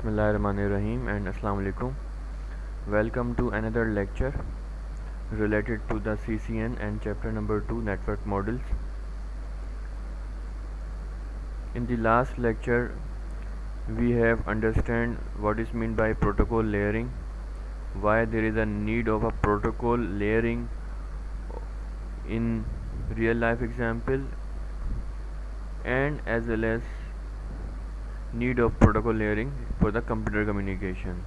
Bismillahirrahmanirrahim and Assalamu alaikum. Welcome to another lecture related to the CCN and chapter number 2 network models. In the last lecture we have understand what is meant by protocol layering, why there is a need of a protocol layering in real life example, and as well as need of protocol layering for the computer communication.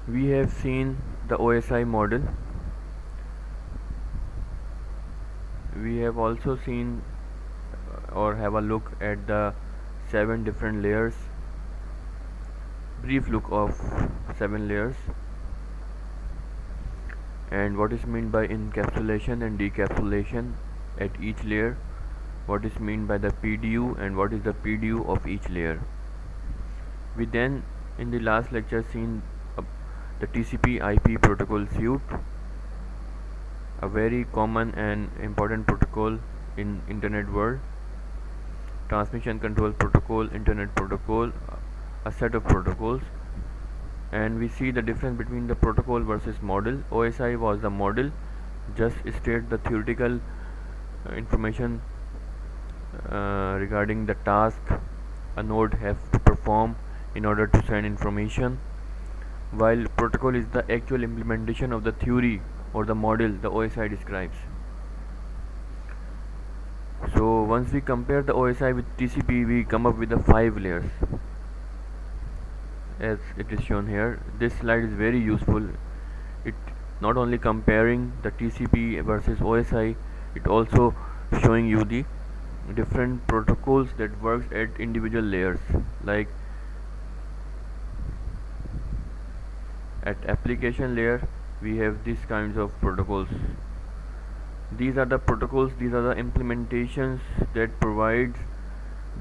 We have seen the OSI model. We have also seen or have a look at the 7 different layers, brief look of 7 layers, and what is meant by encapsulation and decapsulation at each layer, what is meant by the PDU and what is the PDU of each layer. We then in the last lecture seen the TCP IP protocol suite, a very common and important protocol in internet world, transmission control protocol, internet protocol, a set of protocols, and we see the difference between the protocol versus model. OSI was the model, just state the theoretical information regarding the task a node has to perform in order to send information, while protocol is the actual implementation of the theory or the model the OSI describes. So once we compare the OSI with TCP, we come up with the 5 layers as it is shown here. This slide is very useful. It not only comparing the TCP versus OSI, it also showing you the different protocols that works at individual layers. Like at application layer we have these kinds of protocols. These are the protocols, these are the implementations that provides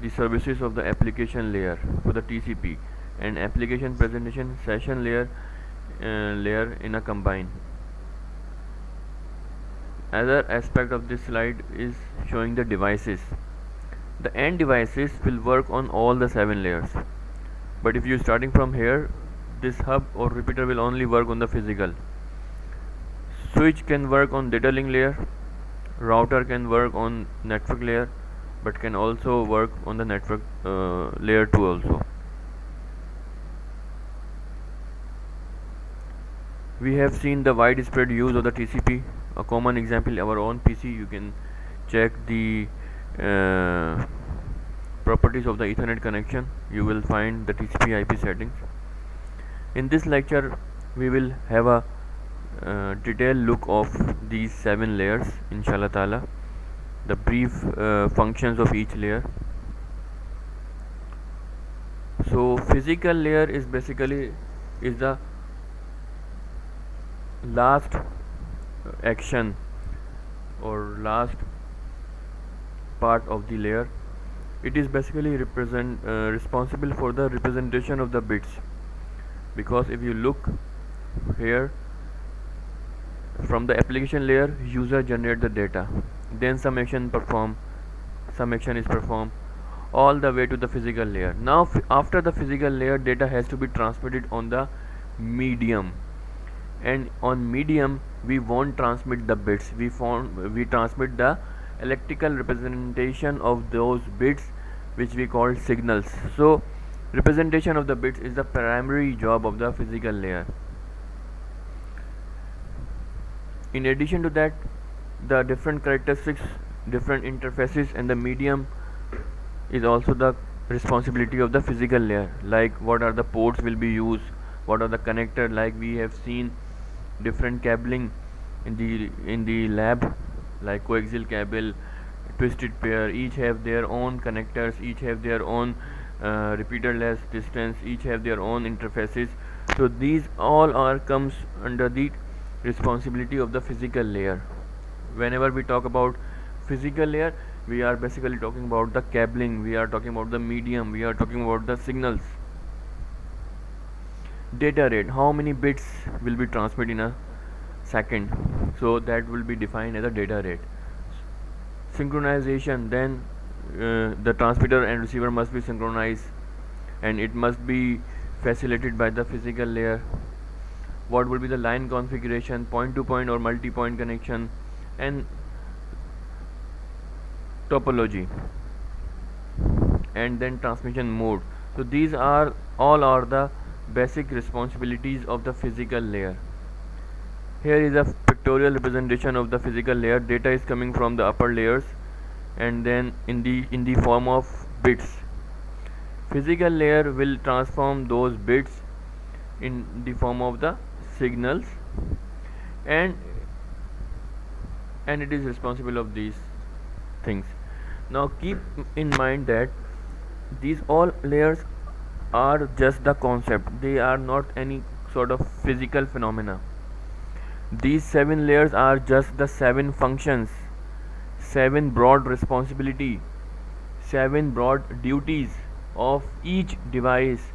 the services of the application layer for the TCP, and application presentation session layer in a combine. Other aspect of this slide is showing the devices. The end devices will work on all the 7 layers, but if you starting from here, this hub or repeater will only work on the physical. Switch can work on data link layer, router can work on network layer, but can also work on the network layer 2 also. We have seen the widespread use of the TCP. A common example, our own PC, you can check the properties of the Ethernet connection. You will find the TCP IP settings. In this lecture we will have a detailed look of these 7 layers, inshallah ta'ala, the brief functions of each layer. So physical layer is basically the last action or last part of the layer. It is basically responsible for the representation of the bits, because if you look here, from the application layer user generate the data, then some action is performed all the way to the physical layer. Now after the physical layer, data has to be transmitted on the medium, and on medium we won't transmit the bits, we transmit the electrical representation of those bits, which we call signals. So representation of the bits is the primary job of the physical layer. In addition to that, the different characteristics, different interfaces, and the medium is also the responsibility of the physical layer. Like what are the ports will be used, what are the connector, like we have seen different cabling in the lab, like coaxial cable, twisted pair, each have their own connectors, each have their own repeaterless distance, each have their own interfaces. So these all are comes under the responsibility of the physical layer. Whenever we talk about physical layer, we are basically talking about the cabling, we are talking about the medium, we are talking about the signals. Data rate, how many bits will be transmitted in a second, so that will be defined as a data rate. Synchronization, then the transmitter and receiver must be synchronized. and it must be facilitated by the physical layer. What would be the line configuration, point to point or multi point connection, and topology, and then transmission mode. So these are the basic responsibilities of the physical layer. Here is a pictorial representation of the physical layer. Data is coming from the upper layers and then in the form of bits. Physical layer will transform those bits in the form of the signals, and it is responsible of these things. Now keep in mind that these all layers are just the concept, they are not any sort of physical phenomena. These 7 layers are just the 7 functions, 7 broad responsibility, 7 broad duties of each device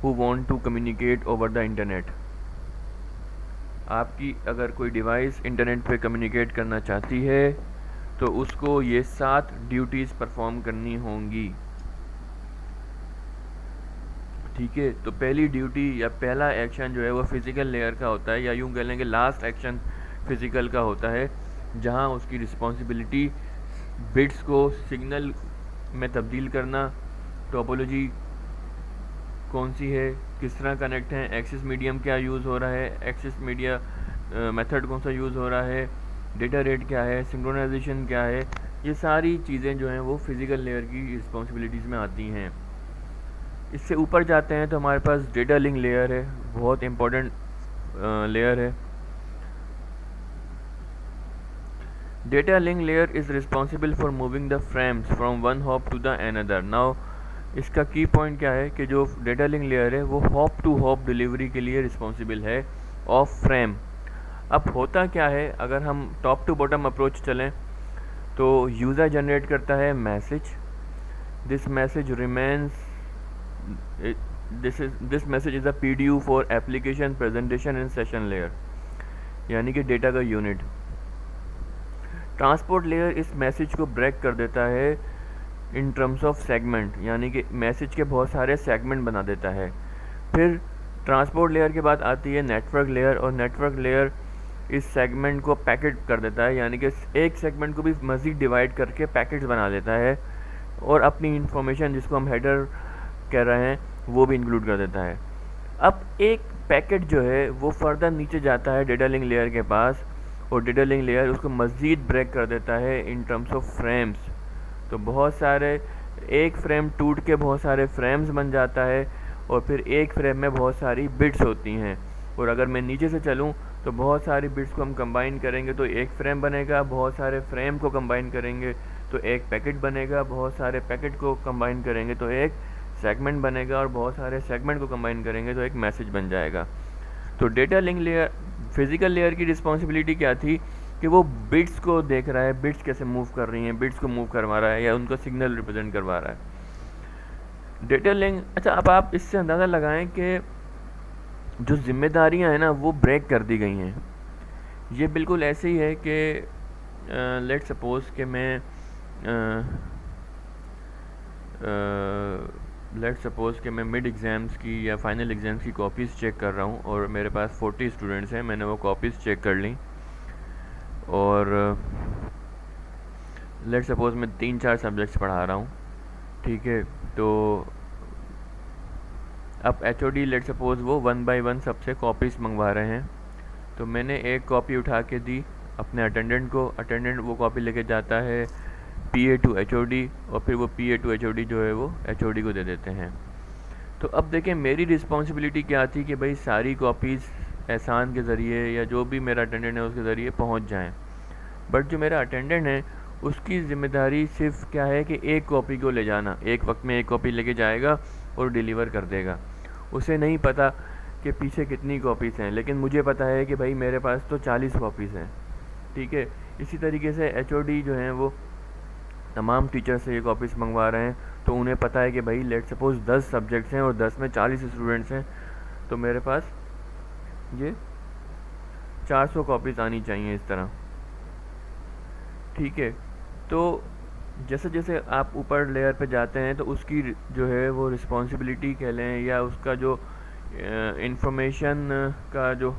who want to communicate over the internet. आपकी अगर कोई device internet पे communicate करना चाहती है तो उसको ये 7 ड्यूटीज़ परफॉर्म करनी होंगी, ठीक है। तो पहली ड्यूटी या पहला एक्शन जो है वो फिज़िकल लेयर का होता है, या यूँ कह लेंगे लास्ट एक्शन फिज़िकल का होता है, जहाँ उसकी रिस्पॉन्सिबिलिटी बिट्स को सिग्नल में तब्दील करना, टोपोलॉजी कौन सी है, किस तरह कनेक्ट हैं, एक्सेस मीडियम क्या यूज़ हो रहा है, एक्सेस मीडिया मेथड कौन सा यूज़ हो रहा है, डेटा रेट क्या है, सिंक्रोनाइजेशन क्या है, ये सारी चीज़ें जो हैं वो फिज़िकल लेयर की रिस्पॉन्सिबिलिटीज़ में आती हैं। इससे ऊपर जाते हैं तो हमारे पास डेटा लिंक लेयर है, बहुत इम्पोर्टेंट लेयर है। Data link layer is responsible for moving the frames from one hop to the another. Now इसका की पॉइंट क्या है कि जो डेटा लिंक लेयर है वो हॉप टू हॉप डिलीवरी के लिए रिस्पॉन्सिबल है ऑफ फ्रेम। अब होता क्या है, अगर हम टॉप टू बॉटम अप्रोच चलें तो यूज़र जनरेट करता है message, this message remains this message is a PDU for application presentation in session layer, यानी कि डेटा का यूनिट। ट्रांसपोर्ट लेयर इस मैसेज को ब्रेक कर देता है इन टर्म्स ऑफ सेगमेंट, यानी कि मैसेज के बहुत सारे सेगमेंट बना देता है। फिर ट्रांसपोर्ट लेयर के बाद आती है नेटवर्क लेयर, और नेटवर्क लेयर इस सेगमेंट को पैकेट कर देता है, यानी कि एक सेगमेंट को भी मज़ीद डिवाइड करके पैकेट्स बना देता है, और अपनी इंफॉर्मेशन जिसको हम हेडर कह रहे हैं वो भी इंक्लूड कर देता है। अब एक पैकेट जो है वो फर्दर नीचे जाता है डेटा लिंक लेयर के पास, और डेटा लिंक लेयर उसको मज़ीद ब्रेक कर देता है इन टर्म्स ऑफ फ्रेम्स। तो बहुत सारे, एक फ्रेम टूट के बहुत सारे फ्रेम्स बन जाता है, और फिर एक फ्रेम में बहुत सारी बिट्स होती हैं, और अगर मैं नीचे से चलूँ तो बहुत सारी बिट्स को हम कंबाइन करेंगे तो एक फ्रेम बनेगा, बहुत सारे फ्रेम को कंबाइन करेंगे तो एक पैकेट बनेगा, बहुत सारे पैकेट को कंबाइन करेंगे तो एक सेगमेंट बनेगा, और बहुत सारे सेगमेंट को कंबाइन करेंगे तो एक मैसेज बन जाएगा। तो data link layer, physical layer की रिस्पॉन्सिबिलिटी क्या थी कि वो बिट्स को देख रहा है, बिट्स कैसे मूव कर रही हैं, बिट्स को मूव करवा रहा है या उनका सिग्नल रिप्रेजेंट करवा रहा है। डेटा लिंक, अच्छा अब आप इससे अंदाज़ा लगाएं कि जो जिम्मेदारियां हैं ना वो ब्रेक कर दी गई हैं। ये बिल्कुल ऐसे ही है कि लेट सपोज़ कि मैं मिड एग्ज़ाम्स की या फाइनल एग्ज़ाम्स की कॉपीज़ चेक कर रहा हूँ, और मेरे पास 40 स्टूडेंट्स हैं, मैंने वो कॉपीज़ चेक कर ली, और लेट सपोज़ मैं 3-4 सब्जेक्ट्स पढ़ा रहा हूँ, ठीक है। तो अब HOD लेट सपोज़ वो 1 बाय 1 सबसे कॉपीज़ मंगवा रहे हैं, तो मैंने एक कॉपी उठा के दी अपने अटेंडेंट को, अटेंडेंट वो कॉपी लेके जाता है PA टू HOD, और फिर वो PA टू HOD जो है वो HOD को दे देते हैं। तो अब देखें मेरी रिस्पॉन्सिबिलिटी क्या थी कि भाई सारी कॉपीज़ एहसान के ज़रिए या जो भी मेरा अटेंडेंट है उसके ज़रिए पहुंच जाएं, बट जो मेरा अटेंडेंट है उसकी ज़िम्मेदारी सिर्फ क्या है कि एक कॉपी को ले जाना, एक वक्त में एक कॉपी लेके जाएगा और डिलीवर कर देगा। उसे नहीं पता कि पीछे कितनी कॉपीज़ हैं, लेकिन मुझे पता है कि भाई मेरे पास तो 40 कॉपीज़ हैं, ठीक है। इसी तरीके से HOD जो हैं वो तमाम टीचर से ये कॉपीज़ मंगवा रहे हैं, तो उन्हें पता है कि भाई लेट सपोज़ 10 सब्जेक्ट्स हैं और 10 में 40 स्टूडेंट्स हैं, तो मेरे पास ये 400 कॉपीज़ आनी चाहिए इस तरह, ठीक है। तो जैसे जैसे आप ऊपर लेयर पे जाते हैं तो उसकी जो है वो रिस्पॉन्सिबिलिटी कह लें या उसका जो इंफॉर्मेशन का जो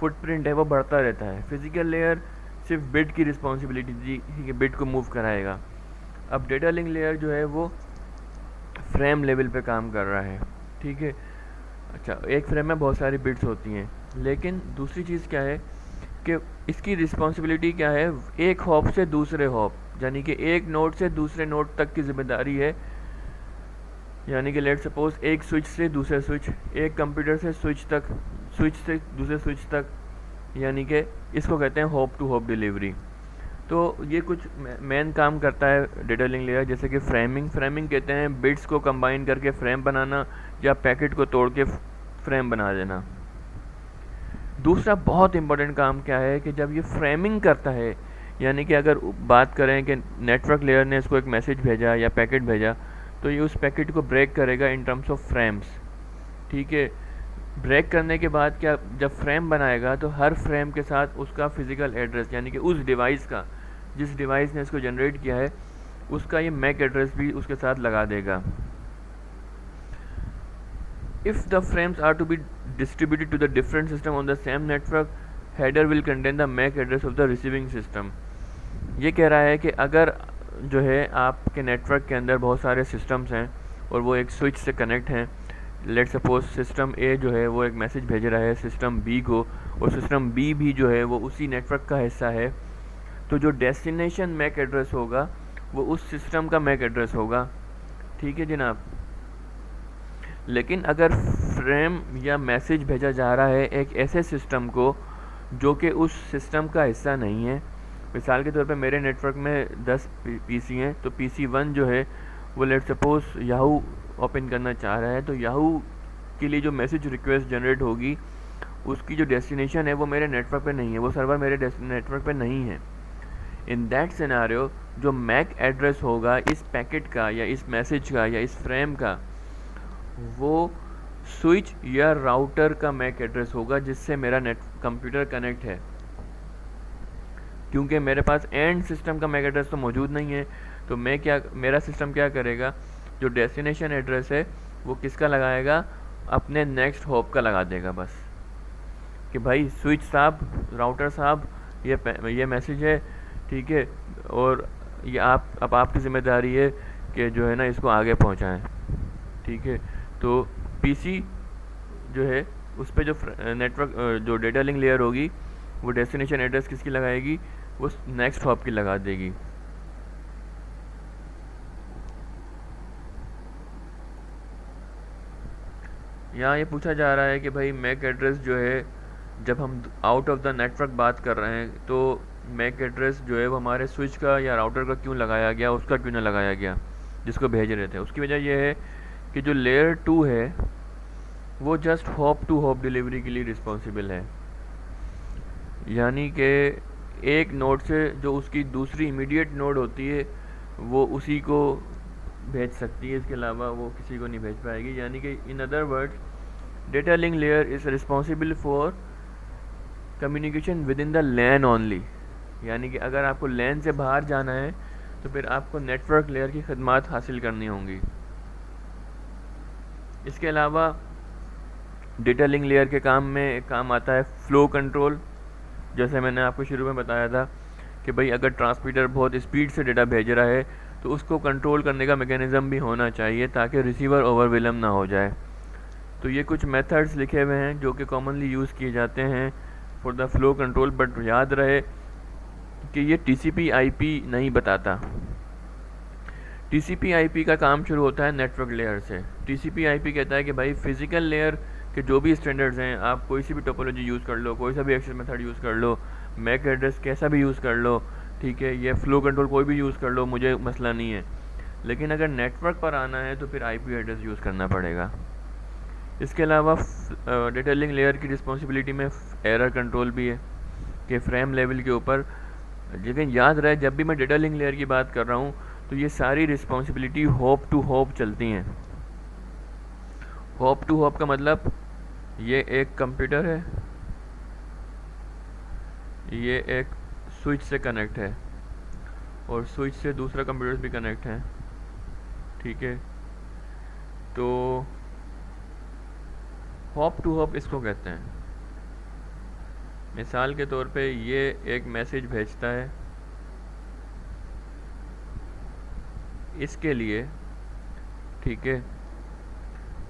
फुटप्रिंट है वो बढ़ता रहता है। फिजिकल लेयर सिर्फ बिट की रिस्पॉन्सिबिलिटी दी कि बिट को मूव कराएगा। अब डेटा लिंक लेयर जो है वो फ्रेम लेवल पे काम कर रहा है, ठीक है। अच्छा, एक फ्रेम में बहुत सारी बिट्स होती हैं, लेकिन दूसरी चीज़ क्या है कि इसकी रिस्पॉन्सिबिलिटी क्या है, एक हॉप से दूसरे हॉप, यानी कि एक नोड से दूसरे नोड तक की जिम्मेदारी है। यानी कि लेट सपोज एक स्विच से दूसरे स्विच, एक कंप्यूटर से स्विच तक, स्विच से दूसरे स्विच तक, यानी कि इसको कहते हैं हॉप टू हॉप डिलीवरी। तो ये कुछ मेन काम करता है डेटा लिंक लेयर, जैसे कि फ्रेमिंग कहते हैं बिट्स को कंबाइन करके फ्रेम बनाना या पैकेट को तोड़ के फ्रेम बना देना। दूसरा बहुत इंपॉर्टेंट काम क्या है कि जब ये फ्रेमिंग करता है, यानी कि अगर बात करें कि नेटवर्क लेयर ने इसको एक मैसेज भेजा या पैकेट भेजा, तो ये उस पैकेट को ब्रेक करेगा इन टर्म्स ऑफ फ्रेम्स, ठीक है। ब्रेक करने के बाद क्या, जब फ्रेम बनाएगा तो हर फ्रेम के साथ उसका फिजिकल एड्रेस, यानी कि उस डिवाइस का, जिस डिवाइस ने इसको जनरेट किया है उसका ये मैक एड्रेस भी उसके साथ लगा देगा। If the frames are to be distributed to the different system on the same network, header will contain the MAC address of the receiving system। ये कह रहा है कि अगर जो है आपके नेटवर्क के अंदर बहुत सारे सिस्टम्स हैं और वो एक स्विच से कनेक्ट हैं, लेट सपोज सिस्टम ए जो है वो एक मैसेज भेज रहा है सिस्टम बी को, और सिस्टम बी भी जो है वो उसी नेटवर्क का हिस्सा है, तो जो डेस्टिनेशन मैक एड्रेस होगा वो उस सिस्टम का मैक एड्रेस होगा, ठीक है जनाब। लेकिन अगर फ्रेम या मैसेज भेजा जा रहा है एक ऐसे सिस्टम को जो कि उस सिस्टम का हिस्सा नहीं है, मिसाल के तौर पे मेरे नेटवर्क में 10 पीसी हैं, तो पीसी 1 जो है वो लेट सपोज याहू ओपन करना चाह रहा है, तो याहू के लिए जो मैसेज रिक्वेस्ट जनरेट होगी उसकी जो डेस्टिनेशन है वो मेरे नेटवर्क पे नहीं है, वो सर्वर मेरे नेटवर्क पे नहीं है। इन दैट सिनेरियो जो मैक एड्रेस होगा इस पैकेट का या इस मैसेज का या इस फ्रेम का, वो स्विच या राउटर का मैक एड्रेस होगा जिससे मेरा नेट कंप्यूटर कनेक्ट है। क्योंकि मेरे पास एंड सिस्टम का मैक एड्रेस तो मौजूद नहीं है, तो मेरा सिस्टम क्या करेगा, जो डेस्टिनेशन एड्रेस है वो किसका लगाएगा, अपने नेक्स्ट हॉप का लगा देगा बस, कि भाई स्विच साहब, राउटर साहब, ये मैसेज है, ठीक है, और ये अब आपकी ज़िम्मेदारी है कि जो है ना इसको आगे पहुंचाएं, ठीक है। तो पीसी जो है उस पर जो नेटवर्क जो डेटा लिंक लेयर होगी वो डेस्टिनेशन एड्रेस किसकी लगाएगी, वो नेक्स्ट हॉप की लगा देगी। यहाँ ये पूछा जा रहा है कि भाई मैक एड्रेस जो है, जब हम आउट ऑफ द नेटवर्क बात कर रहे हैं तो मैक एड्रेस जो है वो हमारे स्विच का या राउटर का क्यों लगाया गया, उसका क्यों ना लगाया गया जिसको भेज रहे थे। उसकी वजह यह है कि जो लेयर 2 है वो just hop to hop delivery के लिए रिस्पॉन्सिबल है, यानी कि एक नोड से जो उसकी दूसरी इमीडिएट नोड होती है वो उसी को भेज सकती है, इसके अलावा वो किसी को नहीं भेज पाएगी। यानी कि in other words data link layer is responsible for communication within the LAN only, यानी कि अगर आपको लैन से बाहर जाना है तो फिर आपको नेटवर्क लेयर की खदमात हासिल करनी होंगी। इसके अलावा डेटा लिंक लेयर के काम आता है फ़्लो कंट्रोल। जैसे मैंने आपको शुरू में बताया था कि भाई अगर ट्रांसमीटर बहुत स्पीड से डेटा भेज रहा है तो उसको कंट्रोल करने का मैकेनिज़्म भी होना चाहिए ताकि रिसीवर ओवरवेलम ना हो जाए। तो ये कुछ मेथड्स लिखे हुए हैं जो कि कॉमनली यूज़ किए जाते हैं for the flow control, but याद रहे कि ये TCP/IP नहीं बताता। TCP/IP का काम शुरू होता है नेटवर्क लेयर से। TCP/IP कहता है कि भाई फिज़िकल लेयर के जो भी स्टैंडर्ड्स हैं, आप कोई सी भी टोपोलॉजी यूज़ कर लो, कोई सा भी एक्सेस मेथड यूज़ कर लो, मैक एड्रेस कैसा भी यूज़ कर लो, ठीक है, ये फ़्लो कंट्रोल कोई भी यूज़ कर लो, मुझे मसला नहीं है। लेकिन अगर नेटवर्क पर आना है तो फिर IP एड्रेस यूज़ करना पड़ेगा। इसके अलावा डेटा लिंक लेयर की रिस्पॉन्सिबिलिटी में एरर कंट्रोल भी है कि फ्रेम लेवल के ऊपर। लेकिन याद रहे जब भी मैं डेटा लिंक लेयर की बात कर रहा हूँ तो ये सारी रिस्पॉन्सिबिलिटी होप टू होप चलती हैं। होप टू होप का मतलब ये एक कंप्यूटर है, ये एक स्विच से कनेक्ट है, और स्विच से दूसरा कंप्यूटर भी कनेक्ट है, ठीक है। तो हॉप टू हॉप इसको कहते हैं। मिसाल के तौर पे ये एक मैसेज भेजता है इसके लिए, ठीक है।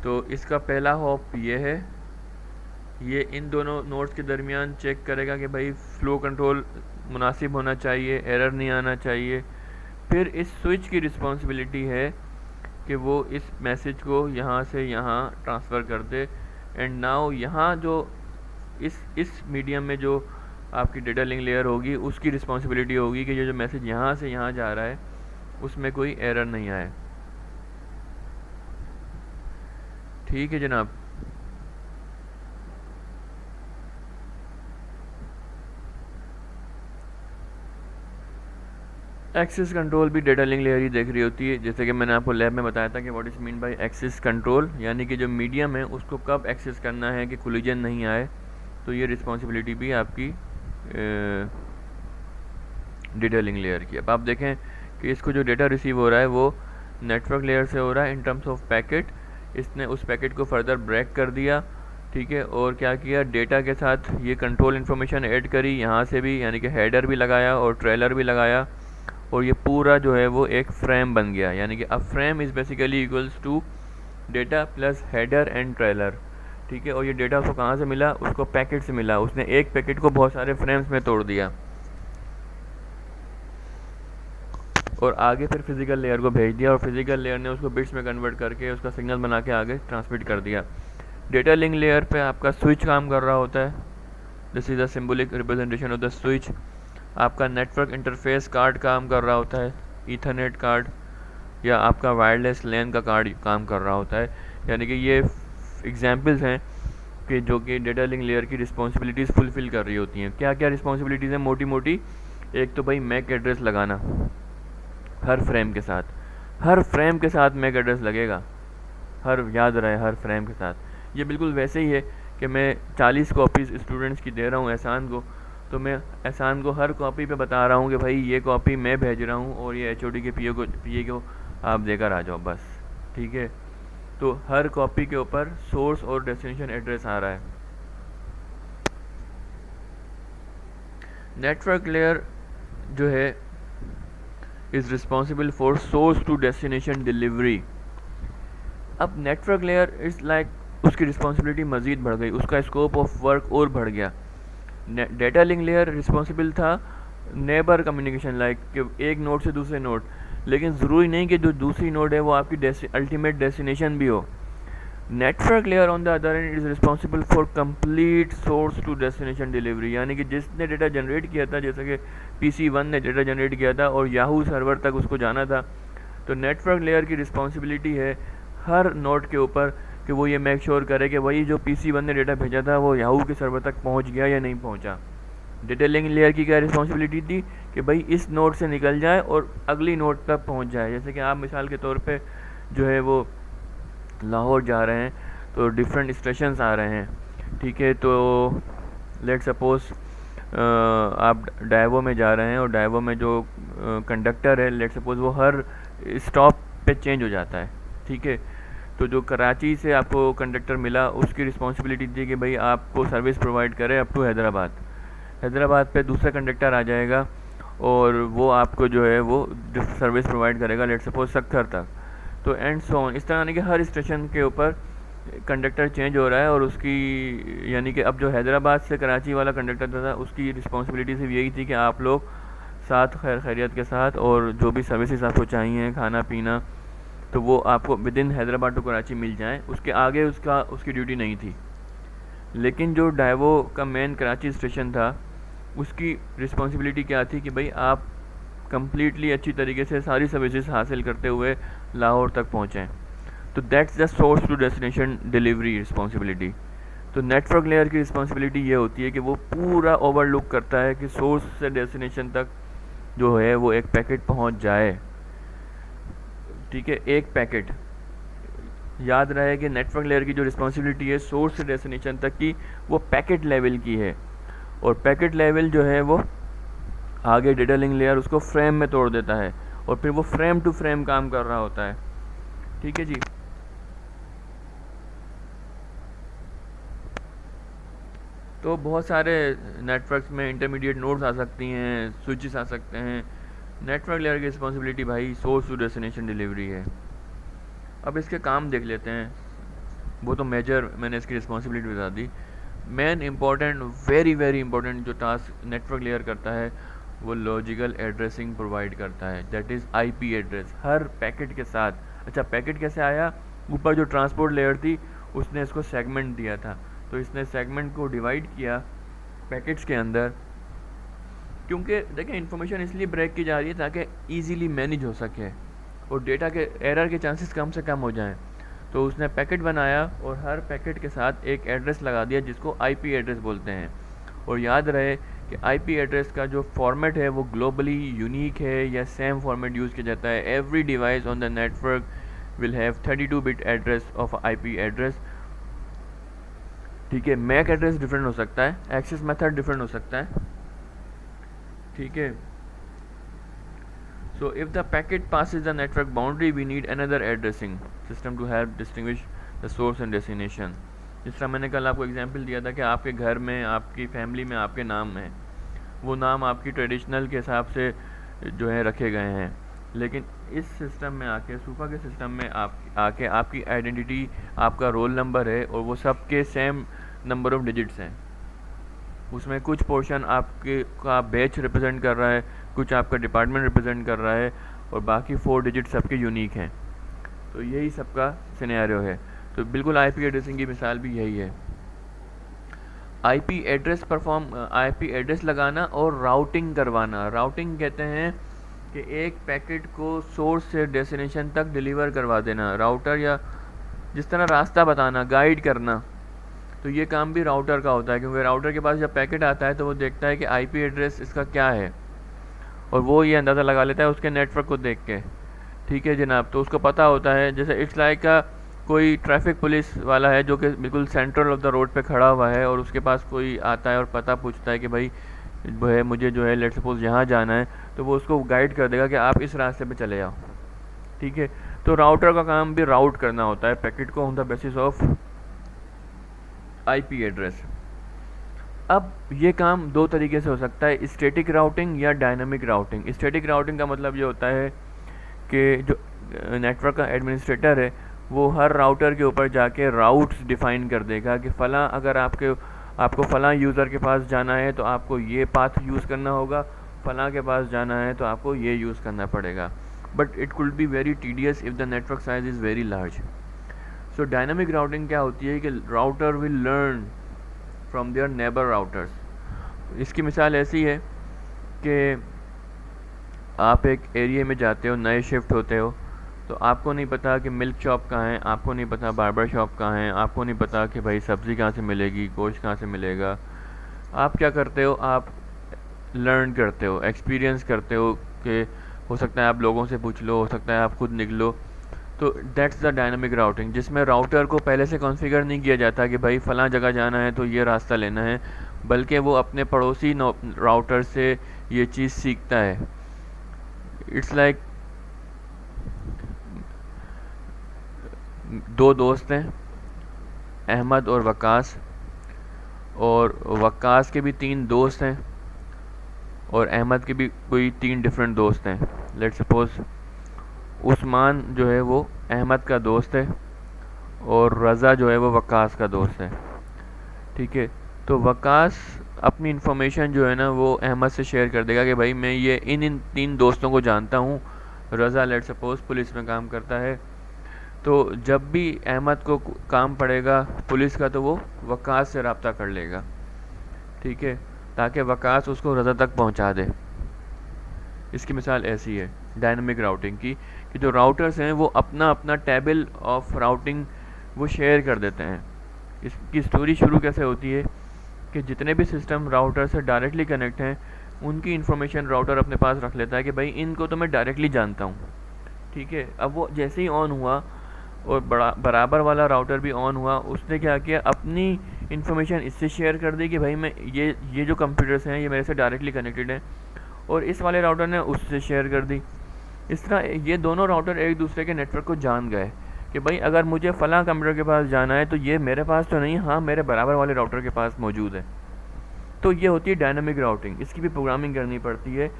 तो इसका पहला हॉप ये है, ये इन दोनों नोड्स के दरमियान चेक करेगा कि भाई फ्लो कंट्रोल मुनासिब होना चाहिए, एरर नहीं आना चाहिए। फिर इस स्विच की रिस्पॉन्सिबिलिटी है कि वो इस मैसेज को यहाँ से यहाँ ट्रांसफ़र कर दे। एंड नाउ यहाँ जो इस मीडियम में जो आपकी डेटा लिंक लेयर होगी उसकी रिस्पॉन्सिबिलिटी होगी कि जो मैसेज यहाँ से यहाँ जा रहा है उसमें कोई एरर नहीं आए, ठीक है जनाब। एक्सेस कंट्रोल भी डेटा लिंक लेयर ही देख रही होती है, जैसे कि मैंने आपको लैब में बताया था कि what is mean by access control, यानी कि जो मीडियम है उसको कब एक्सेस करना है कि कोलिजन नहीं आए। तो ये रिस्पॉन्सिबिलिटी भी आपकी डेटा लिंक लेयर की। अब आप देखें कि इसको जो डेटा रिसीव हो रहा है वो नेटवर्क लेयर से हो रहा है इन टर्म्स ऑफ पैकेट। इसने उस पैकेट को फर्दर ब्रेक कर दिया, ठीक है, और क्या किया, डेटा के साथ ये कंट्रोल इन्फॉर्मेशन ऐड करी यहाँ से भी, यानी कि हेडर भी लगाया और ट्रेलर भी लगाया, और ये पूरा जो है वो एक फ्रेम बन गया। यानी कि अब frame is basically equals to data plus header and trailer, ठीक है। और ये डेटा उसको कहाँ से मिला, उसको पैकेट से मिला। उसने एक पैकेट को बहुत सारे फ्रेम्स में तोड़ दिया और आगे फिर फिजिकल लेयर को भेज दिया, और फिजिकल लेयर ने उसको बिट्स में कन्वर्ट करके उसका सिग्नल बना के आगे ट्रांसमिट कर दिया। डेटा लिंक लेयर पे आपका स्विच काम कर रहा होता है, this is a symbolic representation of the switch. आपका नेटवर्क इंटरफेस कार्ड काम कर रहा होता है, ईथरनेट कार्ड, या आपका वायरलेस लैन का कार्ड काम कर रहा होता है। यानी कि ये एग्जांपल्स हैं कि जो कि डेटा लिंक लेयर की रिस्पॉन्सिबिलिटीज़ फुलफ़िल कर रही होती हैं। क्या क्या रिस्पॉन्सिबिलिटीज़ हैं मोटी मोटी, एक तो भाई मैक एड्रेस लगाना हर फ्रेम के साथ, हर फ्रेम के साथ मैक एड्रेस लगेगा, याद रहे हर फ्रेम के साथ। ये बिल्कुल वैसे ही है कि मैं 40 कॉपीज़ स्टूडेंट्स की दे रहा हूँ एहसान को, तो मैं एहसान को हर कॉपी पे बता रहा हूँ कि भाई ये कॉपी मैं भेज रहा हूँ और ये HOD के PA को आप देकर आ जाओ बस, ठीक है। तो हर कॉपी के ऊपर सोर्स और डेस्टिनेशन एड्रेस आ रहा है। नेटवर्क लेयर जो है is responsible for source to destination delivery. अब नेटवर्क लेयर इज़ लाइक उसकी रिस्पॉन्सिबिलिटी मज़ीद बढ़ गई, उसका स्कोप ऑफ वर्क और बढ़ गया। डेटा लिंक लेयर रिस्पॉन्सिबल था नेबर कम्युनिकेशन, लाइक कि एक नोड से दूसरे नोड, लेकिन ज़रूरी नहीं कि जो दूसरी नोड है वो आपकी अल्टीमेट डेस्टिनेशन भी हो। Network layer on the other end is responsible for complete source to destination delivery, यानी कि जिसने डेटा जनरेट किया था, जैसे कि PC1 ने डेटा जनरेट किया था और याहू सर्वर तक उसको जाना था, तो नेटवर्क लेयर की रिस्पॉन्सिबिलिटी है हर नोड के ऊपर कि वो ये मेक श्योर करे कि वही जो PC1 ने डेटा भेजा था वो याहू के सर्वर तक पहुंच गया या नहीं पहुंचा। डेटा लिंक लेयर की क्या रिस्पॉन्सिबिलिटी थी कि भाई इस नोड से निकल जाए और अगली नोड तक पहुंच जाए। जैसे कि आप मिसाल के तौर पे जो है वो लाहौर जा रहे हैं तो डिफरेंट स्टेशंस आ रहे हैं, ठीक है। तो लेट सपोज आप डायवो में जा रहे हैं और डायवो में जो कंडक्टर है, लेट सपोज वो हर स्टॉप पे चेंज हो जाता है, ठीक है। तो जो कराची से आपको कंडक्टर मिला उसकी रिस्पॉन्सिबिलिटी थी कि भाई आपको सर्विस प्रोवाइड करे अप टू हैदराबाद पे दूसरा कंडक्टर आ जाएगा और वो आपको जो है वो सर्विस प्रोवाइड करेगा लेट सपोज सक्खर तक। तो एंड सो ऑन, इस तरह यानी कि हर स्टेशन के ऊपर कंडक्टर चेंज हो रहा है और उसकी, यानी कि अब जो हैदराबाद से कराची वाला कंडक्टर था उसकी रिस्पॉन्सिबिलिटी सिर्फ यही थी कि आप लोग साथ खैरियत के साथ और जो भी सर्विसेज आपको चाहिए खाना पीना तो वो आपको within Hyderabad to Karachi मिल जाए, उसके आगे उसकी ड्यूटी नहीं थी। लेकिन जो डायवो का मेन कराची स्टेशन था उसकी रिस्पॉन्सिबिलिटी क्या थी कि भाई आप कम्प्लीटली अच्छी तरीके से सारी सर्विसेज हासिल करते हुए लाहौर तक पहुँचें। तो that's the source to destination delivery responsibility. तो नेटवर्क लेयर की रिस्पॉन्सिबिलिटी ये होती है कि वो पूरा ओवरलुक करता है कि सोर्स से डेस्टिनेशन तक जो है वो एक पैकेट पहुंच जाए, ठीक है। एक पैकेट, याद रहे कि नेटवर्क लेयर की जो रिस्पॉन्सिबिलिटी है सोर्स से डेस्टिनेशन तक की वो पैकेट लेवल की है, और पैकेट लेवल जो है वो आगे डेटा लिंक लेयर उसको फ्रेम में तोड़ देता है और फिर वो फ्रेम टू फ्रेम काम कर रहा होता है। ठीक है जी। तो बहुत सारे नेटवर्क्स में इंटरमीडिएट नोड्स आ सकती हैं, स्विचेस आ सकते हैं। नेटवर्क लेयर की रिस्पॉन्सिबिलिटी भाई सोर्स टू डेस्टिनेशन डिलीवरी है। अब इसके काम देख लेते हैं। वो तो मेजर मैंने इसकी रिस्पॉन्सिबिलिटी बता दी। Main important, very very important जो टास्क नेटवर्क लेयर करता है वो लॉजिकल एड्रेसिंग प्रोवाइड करता है, दैट इज़ आईपी एड्रेस हर पैकेट के साथ। अच्छा, पैकेट कैसे आया? ऊपर जो ट्रांसपोर्ट लेयर थी उसने इसको सेगमेंट दिया था, तो इसने सेगमेंट को डिवाइड किया पैकेट्स के अंदर, क्योंकि देखिए इन्फॉर्मेशन इसलिए ब्रेक की जा रही है ताकि ईजीली मैनेज हो सके और डेटा के एरर के चांसेस कम से कम हो जाएं। तो उसने पैकेट बनाया और हर पैकेट के साथ एक एड्रेस लगा दिया जिसको आईपी एड्रेस बोलते हैं। और याद रहे कि आईपी एड्रेस का जो फॉर्मेट है वो ग्लोबली यूनिक है या सेम फॉर्मेट यूज़ किया जाता है। Every device on the network will have 32 bit address of IP address. ठीक है, मैक एड्रेस डिफरेंट हो सकता है, एक्सेस मेथड डिफरेंट हो सकता है। ठीक है, so if the packet passes the network boundary we need another addressing system to help distinguish the source and destination। जिस तरह मैंने कल आपको एग्जांपल दिया था कि आपके घर में, आपकी फैमिली में आपके नाम हैं, वो नाम आपकी ट्रेडिशनल के हिसाब से जो है रखे गए हैं, लेकिन इस सिस्टम में आके, सूफा के सिस्टम में आके आपकी आइडेंटिटी, आपका रोल नंबर है और वो सबके सेम नंबर ऑफ डिजिट्स हैं। उसमें कुछ पोर्शन आपके का बैच रिप्रेजेंट कर रहा है, कुछ आपका डिपार्टमेंट रिप्रेजेंट कर रहा है और बाकी 4 डिजिट सबके यूनिक हैं। तो यही सबका सिनेरियो है। तो बिल्कुल आईपी एड्रेसिंग की मिसाल भी यही है। आईपी एड्रेस लगाना और राउटिंग करवाना। राउटिंग कहते हैं कि एक पैकेट को सोर्स से डेस्टिनेशन तक डिलीवर करवा देना। राउटर या जिस तरह रास्ता बताना, गाइड करना, तो ये काम भी राउटर का होता है, क्योंकि राउटर के पास जब पैकेट आता है तो वो देखता है कि आईपी एड्रेस इसका क्या है और वो ये अंदाज़ा लगा लेता है उसके नेटवर्क को देख के। ठीक है जनाब, तो उसको पता होता है, जैसे इट्स लाइक का कोई ट्रैफिक पुलिस वाला है जो कि बिल्कुल सेंट्रल ऑफ द रोड पे खड़ा हुआ है और उसके पास कोई आता है और पता पूछता है कि भाई वो है मुझे जो है लेट्स सपोज यहाँ जाना है, तो वो उसको गाइड कर देगा कि आप इस रास्ते पे चले जाओ। ठीक है, तो राउटर का काम भी राउट करना होता है पैकेट को on the basis of IP address. अब ये काम दो तरीके से हो सकता है, स्टैटिक राउटिंग या डायनामिक राउटिंग। स्टैटिक राउटिंग का मतलब ये होता है कि जो नेटवर्क का एडमिनिस्ट्रेटर है वो हर राउटर के ऊपर जाके राउट्स डिफाइन कर देगा कि फ़लाँ अगर आपको फ़लाँ यूज़र के पास जाना है तो आपको ये पाथ यूज़ करना होगा, फ़लाँ के पास जाना है तो आपको ये यूज़ करना पड़ेगा। But it could be very tedious if the network size is very large. So dynamic routing क्या होती है कि router will learn from their neighbour routers. इसकी मिसाल ऐसी है कि आप एक एरिया में जाते हो, नए शिफ्ट होते हो, तो आपको नहीं पता कि मिल्क शॉप कहाँ है, आपको नहीं पता बार्बर शॉप कहाँ है, आपको नहीं पता कि भाई सब्ज़ी कहाँ से मिलेगी, गोश्त कहाँ से मिलेगा। आप क्या करते हो, आप लर्न करते हो, एक्सपीरियंस करते हो कि हो सकता है आप लोगों से पूछ लो, हो सकता है आप खुद निकलो। तो दैट्स द डायनामिक राउटिंग, जिसमें राउटर को पहले से कॉन्फ़िगर नहीं किया जाता कि भाई फ़लाँ जगह जाना है तो ये रास्ता लेना है, बल्कि वो अपने पड़ोसी राउटर से ये चीज़ सीखता है। इट्स लाइक दो दोस्त हैं, अहमद और वकास, और वकास के भी 3 दोस्त हैं और अहमद के भी कोई 3 डिफरेंट दोस्त हैं। लेट्स सपोज उस्मान जो है वो अहमद का दोस्त है और रज़ा जो है वो वकास का दोस्त है। ठीक है, तो वकास अपनी इन्फॉर्मेशन जो है ना वो अहमद से शेयर कर देगा कि भाई मैं ये इन 3 दोस्तों को जानता हूँ। रज़ा लेट्स सपोज पुलिस में काम करता है, तो जब भी अहमद को काम पड़ेगा पुलिस का तो वो वकास से रब्ता कर लेगा। ठीक है, ताकि वकास उसको रज़ा तक पहुंचा दे। इसकी मिसाल ऐसी है डायनामिक राउटिंग की कि जो राउटर्स हैं वो अपना अपना टेबल ऑफ राउटिंग वो शेयर कर देते हैं। इसकी स्टोरी शुरू कैसे होती है कि जितने भी सिस्टम राउटर से डायरेक्टली कनेक्ट हैं उनकी इन्फॉर्मेशन राउटर अपने पास रख लेता है कि भाई इनको तो मैं डायरेक्टली जानता हूँ। ठीक है, अब वो जैसे ही ऑन हुआ और बराबर वाला राउटर भी ऑन हुआ, उसने क्या किया, अपनी इन्फॉर्मेशन इससे शेयर कर दी कि भाई मैं ये जो कंप्यूटर्स हैं ये मेरे से डायरेक्टली कनेक्टेड हैं और इस वाले राउटर ने उससे शेयर कर दी। इस तरह ये दोनों राउटर एक दूसरे के नेटवर्क को जान गए कि भाई अगर मुझे फ़लाँ कंप्यूटर के पास जाना है तो ये मेरे पास तो नहीं, हाँ मेरे बराबर वाले राउटर के पास मौजूद है। तो ये होती है डायनामिक राउटिंग। इसकी भी प्रोग्रामिंग करनी पड़ती है,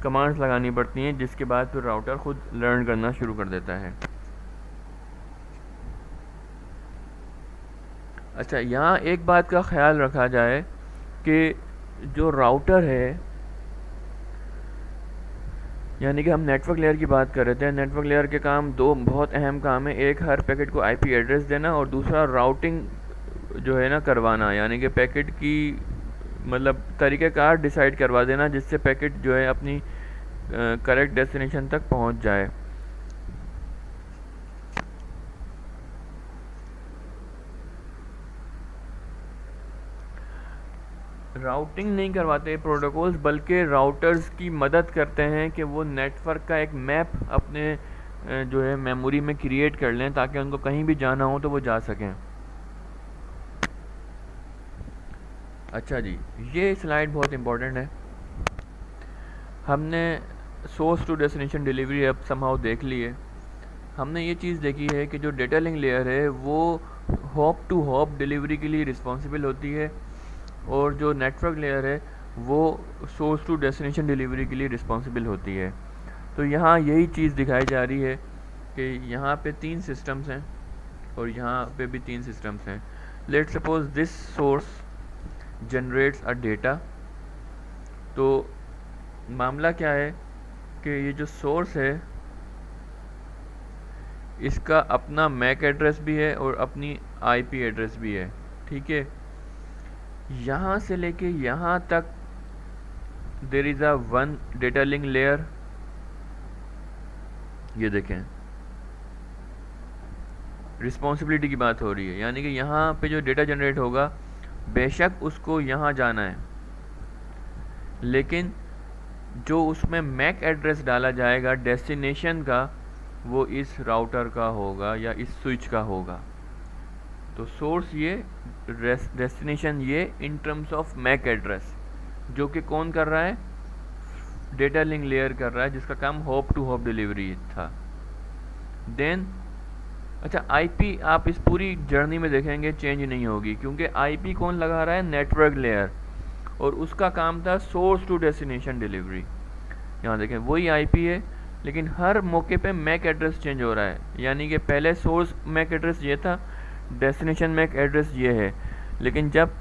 कमांड्स लगानी पड़ती हैं, जिसके बाद फिर राउटर खुद लर्न करना शुरू कर देता है। अच्छा, यहाँ एक बात का ख्याल रखा जाए कि जो राउटर है, यानी कि हम नेटवर्क लेयर की बात कर रहे थे, नेटवर्क लेयर के काम दो बहुत अहम काम है। एक हर पैकेट को आईपी एड्रेस देना और दूसरा राउटिंग जो है ना करवाना, यानी कि पैकेट की मतलब तरीक़ेकार डिसाइड करवा देना जिससे पैकेट जो है अपनी करेक्ट डेस्टिनेशन तक पहुंच जाए। राउटिंग नहीं करवाते प्रोटोकॉल्स, बल्कि राउटर्स की मदद करते हैं कि वो नेटवर्क का एक मैप अपने जो है मेमोरी में क्रिएट कर लें ताकि उनको कहीं भी जाना हो तो वो जा सकें। अच्छा जी, ये स्लाइड बहुत इम्पोर्टेंट है। हमने सोर्स टू डेस्टिनेशन डिलीवरी अब समहाउ देख ली है। हमने ये चीज़ देखी है कि जो डेटा लिंक लेयर है वो हॉप टू हॉप डिलीवरी के लिए रिस्पॉन्सिबल होती है और जो नेटवर्क लेयर है वो सोर्स टू डेस्टिनेशन डिलीवरी के लिए रिस्पॉन्सिबल होती है। तो यहाँ यही चीज़ दिखाई जा रही है कि यहाँ पे 3 सिस्टम्स हैं और यहाँ पे भी 3 सिस्टम्स हैं। Let's suppose this source generates a data. तो मामला क्या है कि ये जो सोर्स है इसका अपना मैक एड्रेस भी है और अपनी आईपी एड्रेस भी है, ठीक है। यहाँ से लेके यहाँ तक there is a one data link layer. ये देखें, रिस्पॉन्सिबिलिटी की बात हो रही है, यानी कि यहाँ पे जो डेटा जनरेट होगा बेशक उसको यहाँ जाना है, लेकिन जो उसमें मैक एड्रेस डाला जाएगा डेस्टिनेशन का वो इस राउटर का होगा या इस स्विच का होगा। तो सोर्स ये, डेस्टिनेशन ये in terms of MAC address, जो कि कौन कर रहा है, डेटा लिंक लेयर कर रहा है, जिसका काम होप टू होप डिलीवरी था। देन अच्छा, आईपी आप इस पूरी जर्नी में देखेंगे चेंज नहीं होगी, क्योंकि आईपी कौन लगा रहा है, नेटवर्क लेयर, और उसका काम था सोर्स टू डेस्टिनेशन डिलीवरी। यहाँ देखें वही आईपी है, लेकिन हर मौके पे मैक एड्रेस चेंज हो रहा है, यानी कि पहले सोर्स मैक एड्रेस ये था, डेस्टिनेशन मैक एड्रेस ये है, लेकिन जब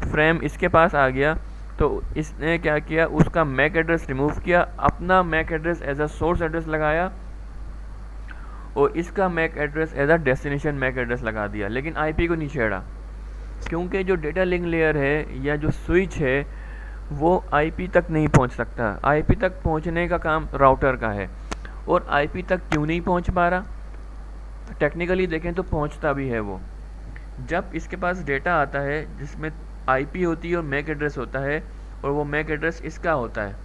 फ्रेम इसके पास आ गया तो इसने क्या किया, उसका मैक एड्रेस रिमूव किया, अपना MAC address as a source address लगाया और इसका MAC address as a destination MAC address लगा दिया, लेकिन आईपी को नहीं छेड़ा, क्योंकि जो डेटा लिंक लेयर है या जो स्विच है वो आईपी तक नहीं पहुंच सकता। आईपी तक पहुंचने का काम राउटर का है, और आईपी तक क्यों नहीं पहुंच पा रहा, टेक्निकली देखें तो पहुंचता भी है वो। जब इसके पास डेटा आता है जिसमें आईपी होती है और मैक एड्रेस होता है, और वो मैक एड्रेस इसका होता है,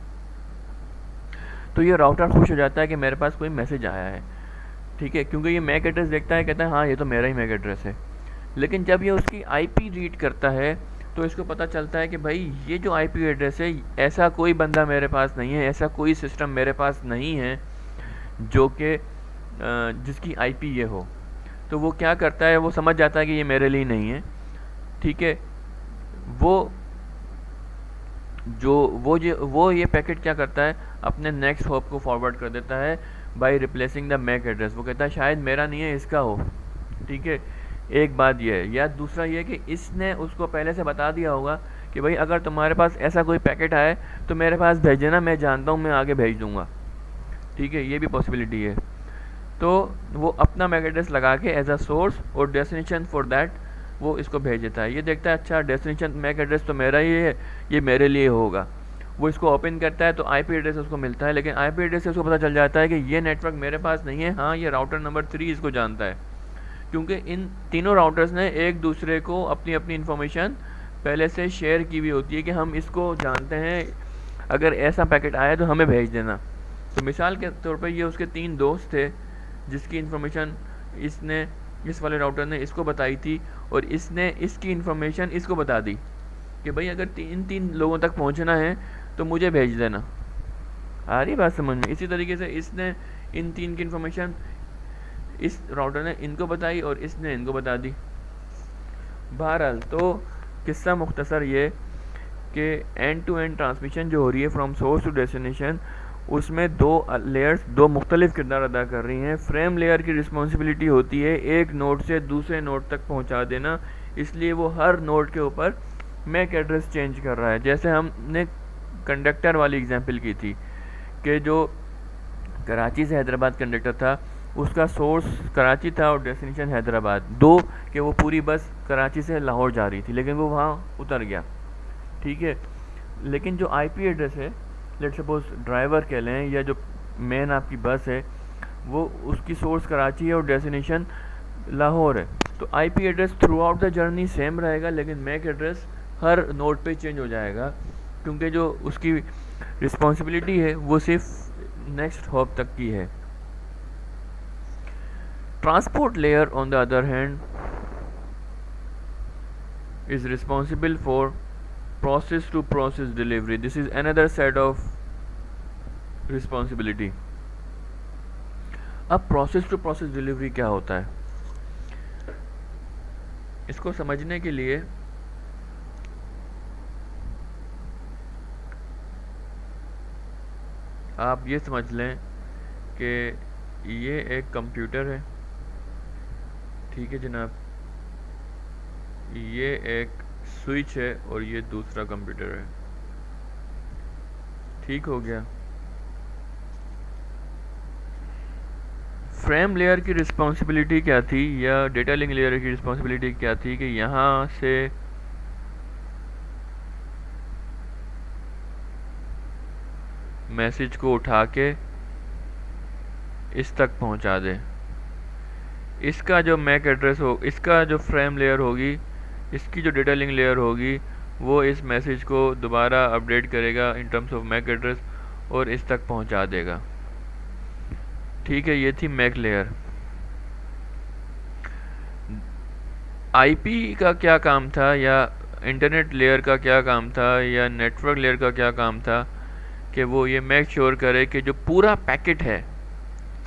तो ये राउटर खुश हो जाता है कि मेरे पास कोई मैसेज आया है, ठीक है, क्योंकि ये मैक एड्रेस देखता है, कहता है हाँ ये तो मेरा ही मैक एड्रेस है। लेकिन जब ये उसकी आईपी रीड करता है तो इसको पता चलता है कि भाई ये जो आईपी एड्रेस है, ऐसा कोई बंदा मेरे पास नहीं है, ऐसा कोई सिस्टम मेरे पास नहीं है जो कि जिसकी आईपी ये हो। तो वो क्या करता है, वो समझ जाता है कि ये मेरे लिए नहीं है, ठीक है। वो ये पैकेट क्या करता है, अपने नेक्स्ट हॉप को फॉरवर्ड कर देता है by replacing the MAC address. वो कहता है शायद मेरा नहीं है, इसका हो, ठीक है। एक बात ये है, या दूसरा ये कि इसने उसको पहले से बता दिया होगा कि भाई अगर तुम्हारे पास ऐसा कोई पैकेट आए तो मेरे पास भेज देना, मैं जानता हूँ, मैं आगे भेज दूँगा, ठीक है, ये भी पॉसिबिलिटी है। तो वो अपना मैक एड्रेस लगा के एज अ सोर्स और डेस्टिनेशन फॉर दैट वो इसको भेज देता है। ये देखता है अच्छा डेस्टिनेशन मैक एड्रेस तो मेरा ही है, ये मेरे लिए होगा। वो इसको ओपन करता है तो आईपी एड्रेस उसको मिलता है, लेकिन आईपी एड्रेस से उसको पता चल जाता है कि ये नेटवर्क मेरे पास नहीं है, हाँ ये राउटर नंबर 3 इसको जानता है, क्योंकि इन तीनों राउटर्स ने एक दूसरे को अपनी अपनी इन्फॉर्मेशन पहले से शेयर की हुई होती है कि हम इसको जानते हैं, अगर ऐसा पैकेट आया तो हमें भेज देना। तो मिसाल के तौर पर ये उसके 3 दोस्त थे जिसकी इन्फॉर्मेशन इसने, इस वाले राउटर ने इसको बताई थी, और इसने इसकी इन्फॉर्मेशन इसको बता दी कि भाई अगर 3 लोगों तक पहुंचना है तो मुझे भेज देना, आ रही बात समझ में? इसी तरीके से इसने इन 3 की इन्फॉर्मेशन इस राउटर ने इनको बताई और इसने इनको बता दी। बहरहाल तो किस्सा मुख्तसर ये कि एंड टू एंड ट्रांसमिशन जो हो रही है फ्रॉम सोर्स टू डेस्टिनेशन, उसमें 2 लेयर्स 2 मुख्तलिफ किरदार अदा कर रही हैं। फ्रेम लेयर की रिस्पॉन्सिबिलिटी होती है एक नोड से दूसरे नोड तक पहुंचा देना, इसलिए वो हर नोड के ऊपर मैक एड्रेस चेंज कर रहा है। जैसे हमने कंडक्टर वाली एग्जांपल की थी कि जो कराची से हैदराबाद कंडक्टर था, उसका सोर्स कराची था और डेस्टिनेशन हैदराबाद, दो कि वो पूरी बस कराची से लाहौर जा रही थी लेकिन वो वहाँ उतर गया, ठीक है। लेकिन जो आईपी एड्रेस है, लेट सपोज ड्राइवर कह लें या जो मेन आपकी बस है, वो उसकी सोर्स कराची है और डेस्टिनेशन लाहौर है, तो IP address through out the journey same रहेगा, लेकिन मैक एड्रेस हर नोड पे चेंज हो जाएगा, क्योंकि जो उसकी रिस्पॉन्सिबिलिटी है वो सिर्फ नेक्स्ट हॉप तक की है। Transport layer on the other hand is responsible for process to process delivery. This is another set of responsibility. अब प्रोसेस टू प्रोसेस डिलीवरी क्या होता है, इसको समझने के लिए आप ये समझ लें कि ये एक कंप्यूटर है, ठीक है जनाब, ये एक स्विच है और ये दूसरा कंप्यूटर है, ठीक हो गया। फ्रेम लेयर की रिस्पॉन्सिबिलिटी क्या थी या डेटा लिंक लेयर की रिस्पॉन्सिबिलिटी क्या थी कि यहाँ से मैसेज को उठा के इस तक पहुँचा दे। इसका जो मैक एड्रेस हो, इसका जो फ्रेम लेयर होगी, इसकी जो डेटा लिंक लेयर होगी, वो इस मैसेज को दोबारा अपडेट करेगा in terms of MAC address और इस तक पहुंचा देगा, ठीक है। ये थी मैक लेयर। आईपी का क्या काम था या इंटरनेट लेयर का क्या काम था या नेटवर्क लेयर का क्या काम था कि वो ये मेक श्योर करे कि जो पूरा पैकेट है,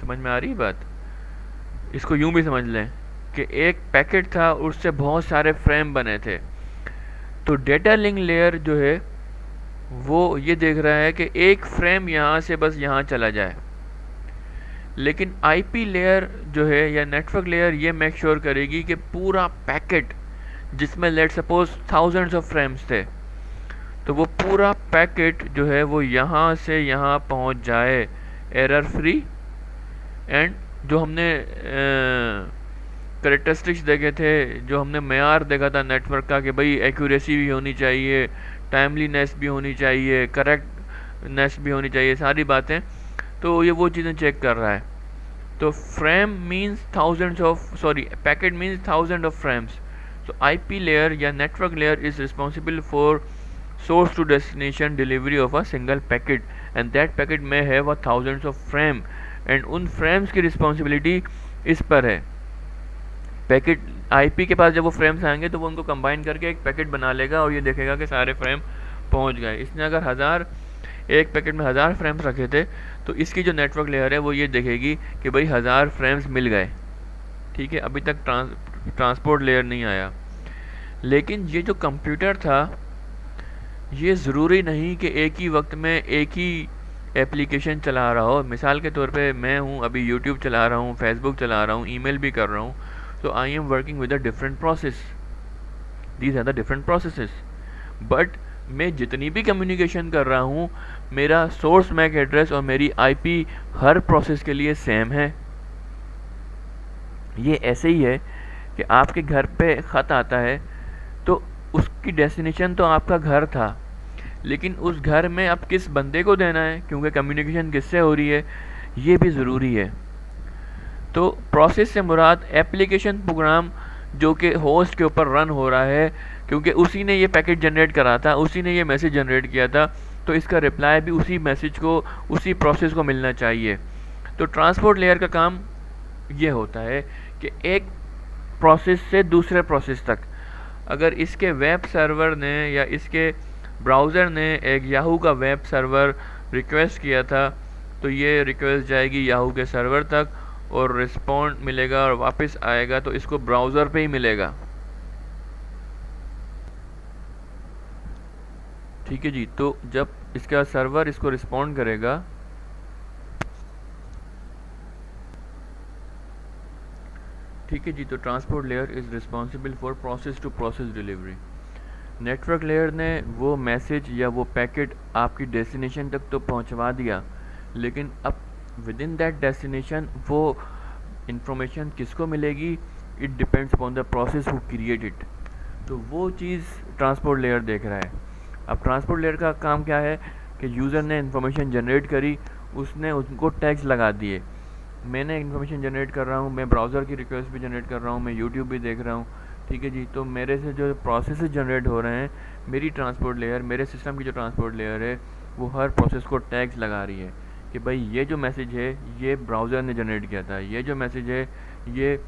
समझ में आ रही बात, इसको यूं भी समझ लें कि एक पैकेट था, उससे बहुत सारे फ्रेम बने थे, तो डेटा लिंक लेयर जो है वो ये देख रहा है कि एक फ्रेम यहाँ से बस यहाँ चला जाए, लेकिन आईपी लेयर जो है या नेटवर्क लेयर ये मेक श्योर करेगी कि पूरा पैकेट जिसमें let suppose thousands of frames थे, तो वो पूरा पैकेट जो है वो यहाँ से यहाँ पहुँच जाए एरर फ्री। एंड जो हमने करेक्टरिस्टिक्स देखे थे, जो हमने मेयार देखा था नेटवर्क का कि भाई एक्यूरेसी भी होनी चाहिए, टाइमलीनेस भी होनी चाहिए, करेक्टनेस भी होनी चाहिए, सारी बातें, तो ये वो चीज़ें चेक कर रहा है। तो frame means thousands of, sorry packet means thousand of frames. So IP layer या network layer is responsible for source to destination delivery of a single packet and that packet may have a thousands of frame and उन frames की responsibility इस पर है। Packet IP के पास जब वो frames आएंगे तो वो उनको कंबाइन करके एक पैकेट बना लेगा और ये देखेगा कि सारे फ्रेम पहुंच गए। इसने अगर एक पैकेट में 1000 फ्रेम्स रखे थे तो इसकी जो नेटवर्क लेयर है वो ये देखेगी कि भाई 1000 फ्रेम्स मिल गए, ठीक है। अभी तक ट्रांसपोर्ट लेयर नहीं आया। लेकिन ये जो कंप्यूटर था, ये ज़रूरी नहीं कि एक ही वक्त में एक ही एप्लीकेशन चला रहा हो। मिसाल के तौर पे मैं हूँ, अभी यूट्यूब चला रहा हूँ, फेसबुक चला रहा हूँ, ईमेल भी कर रहा हूँ, तो I am working with a different process, these are the different processes. But मैं जितनी भी कम्युनिकेशन कर रहा हूँ, मेरा सोर्स मैक एड्रेस और मेरी आईपी हर प्रोसेस के लिए सेम है। ये ऐसे ही है कि आपके घर पे ख़त आता है तो उसकी डेस्टिनेशन तो आपका घर था, लेकिन उस घर में अब किस बंदे को देना है, क्योंकि कम्युनिकेशन किससे हो रही है, ये भी ज़रूरी है। तो प्रोसेस से मुराद एप्लीकेशन प्रोग्राम जो कि होस्ट के ऊपर रन हो रहा है, क्योंकि उसी ने ये पैकेट जनरेट करा था, उसी ने ये मैसेज जनरेट किया था, तो इसका रिप्लाई भी उसी मैसेज को, उसी प्रोसेस को मिलना चाहिए। तो ट्रांसपोर्ट लेयर का काम ये होता है कि एक प्रोसेस से दूसरे प्रोसेस तक, अगर इसके वेब सर्वर ने या इसके ब्राउज़र ने एक याहू का वेब सर्वर रिक्वेस्ट किया था तो ये रिक्वेस्ट जाएगी याहू के सर्वर तक और रिस्पॉन्ड मिलेगा और वापस आएगा तो इसको ब्राउज़र पे ही मिलेगा। ठीक है जी, तो जब इसका सर्वर इसको रिस्पॉन्ड करेगा ठीक है जी, तो transport layer is responsible for process to process delivery. Network layer ने वो मैसेज या वो पैकेट आपकी डेस्टिनेशन तक तो पहुंचवा दिया, लेकिन अब विद इन दैट डेस्टिनेशन वो इंफॉर्मेशन किसको मिलेगी, it depends upon the process who create it. तो वो चीज़ ट्रांसपोर्ट लेयर देख रहा है। अब ट्रांसपोर्ट लेयर का काम क्या है कि यूज़र ने इन्फॉर्मेशन जनरेट करी, उसने उनको टैग्स लगा दिए। मैंने इन्फॉर्मेशन जनरेट कर रहा हूँ, मैं ब्राउज़र की रिक्वेस्ट भी जनरेट कर रहा हूँ, मैं यूट्यूब भी देख रहा हूँ। ठीक है जी, तो मेरे से जो प्रोसेस जनरेट हो रहे हैं, मेरी ट्रांसपोर्ट लेयर, मेरे सिस्टम की जो ट्रांसपोर्ट लेयर है वो हर प्रोसेस को टैग्स लगा रही है कि भाई ये जो मैसेज है ये ब्राउज़र ने जनरेट किया था, ये जो मैसेज है ये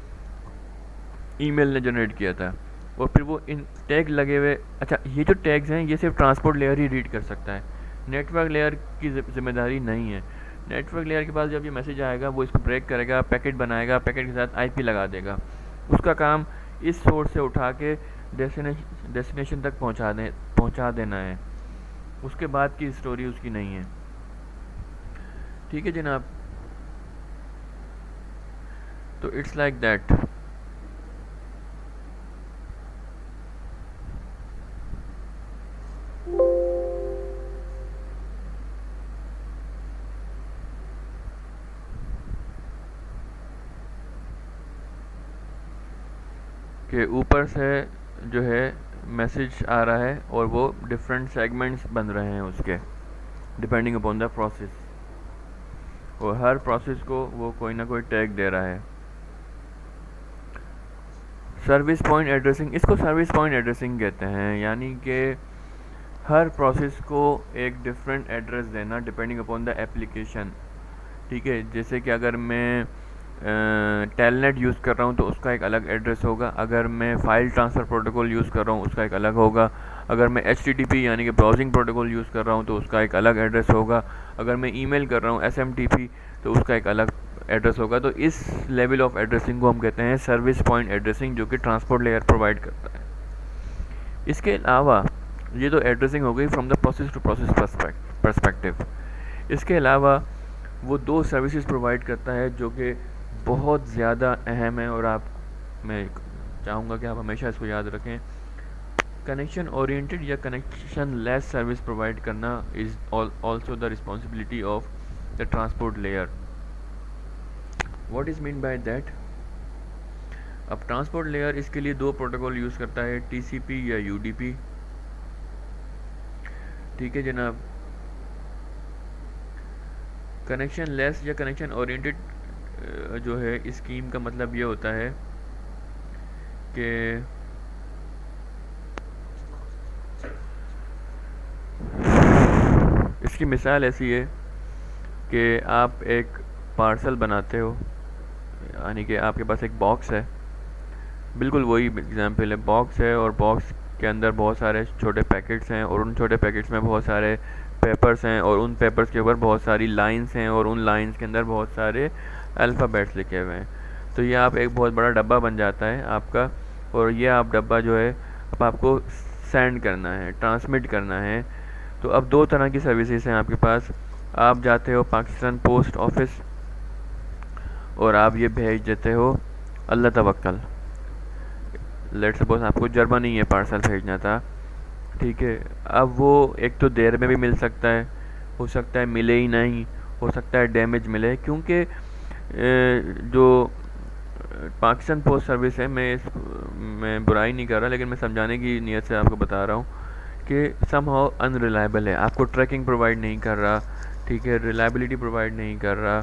ईमेल ने जनरेट किया था। और फिर वो इन टैग लगे हुए, अच्छा ये जो टैग्स हैं ये सिर्फ ट्रांसपोर्ट लेयर ही रीड कर सकता है, नेटवर्क लेयर की जिम्मेदारी नहीं है। नेटवर्क लेयर के पास जब ये मैसेज आएगा वो इसको ब्रेक करेगा, पैकेट बनाएगा, पैकेट के साथ आईपी लगा देगा। उसका काम इस सोर्स से उठा के डेस्टिनेशन तक पहुंचा देना है। उसके बाद की स्टोरी उसकी नहीं है। ठीक है जनाब, तो इट्स लाइक दैट। के ऊपर से जो है मैसेज आ रहा है और वो डिफरेंट सेगमेंट्स बन रहे हैं उसके, डिपेंडिंग अपॉन द प्रोसेस, और हर प्रोसेस को वो कोई ना कोई टैग दे रहा है। सर्विस पॉइंट एड्रेसिंग, इसको सर्विस पॉइंट एड्रेसिंग कहते हैं, यानी कि हर प्रोसेस को एक डिफरेंट एड्रेस देना डिपेंडिंग अपॉन द एप्लीकेशन। ठीक है, जैसे कि अगर मैं टेलनेट यूज़ कर रहा हूँ तो उसका एक अलग एड्रेस होगा, अगर मैं फाइल ट्रांसफ़र प्रोटोकॉल यूज़ कर रहा हूँ उसका एक अलग होगा, अगर मैं HTTP यानी कि ब्राउजिंग प्रोटोकॉल यूज़ कर रहा हूँ तो उसका एक अलग एड्रेस होगा, अगर मैं ईमेल कर रहा हूँ SMTP तो उसका एक अलग एड्रेस होगा। तो इस लेवल ऑफ एड्रेसिंग को हम कहते हैं सर्विस पॉइंट एड्रेसिंग, जो कि ट्रांसपोर्ट लेयर प्रोवाइड करता है। इसके अलावा ये तो एड्रेसिंग हो गई from the process to process perspective. इसके अलावा वो दो सर्विसेज प्रोवाइड करता है जो कि बहुत ज़्यादा अहम है, और मैं चाहूँगा कि आप हमेशा इसको याद रखें। कनेक्शन ओरिएंटेड या कनेक्शन लेस सर्विस प्रोवाइड करना is also the responsibility of the transport layer. What is mean by that? अब ट्रांसपोर्ट लेयर इसके लिए दो प्रोटोकॉल यूज़ करता है, TCP या UDP। ठीक है जनाब, कनेक्शन लेस या कनेक्शन ओरिएंटेड जो है स्कीम का मतलब ये होता है कि इसकी मिसाल ऐसी है कि आप एक पार्सल बनाते हो, यानी कि आपके पास एक बॉक्स है, बिल्कुल वही एग्जांपल है, बॉक्स है और बॉक्स के अंदर बहुत सारे छोटे पैकेट्स हैं और उन छोटे पैकेट्स में बहुत सारे पेपर्स हैं और उन पेपर्स के ऊपर बहुत सारी लाइंस हैं और उन लाइंस के अंदर बहुत सारे अल्फ़ाबेट्स लिखे हुए हैं। तो ये आप एक बहुत बड़ा डब्बा बन जाता है आपका, और ये आप डब्बा जो है अब आपको सेंड करना है, ट्रांसमिट करना है। तो अब दो तरह की सर्विसेज हैं आपके पास। आप जाते हो पाकिस्तान पोस्ट ऑफिस और आप ये भेज देते हो अल्लाह तवक्कल। लेट्स सपोज आपको जर्मनी ये पार्सल भेजना था, ठीक है। अब वो एक तो देर में भी मिल सकता है, हो सकता है मिले ही नहीं, हो सकता है डैमेज मिले, क्योंकि जो पाकिस्तान पोस्ट सर्विस है, मैं बुराई नहीं कर रहा, लेकिन मैं समझाने की नीयत से आपको बता रहा हूँ कि समहाउ अनरिलायबल है, आपको ट्रैकिंग प्रोवाइड नहीं कर रहा, ठीक है, रिलायबिलिटी प्रोवाइड नहीं कर रहा।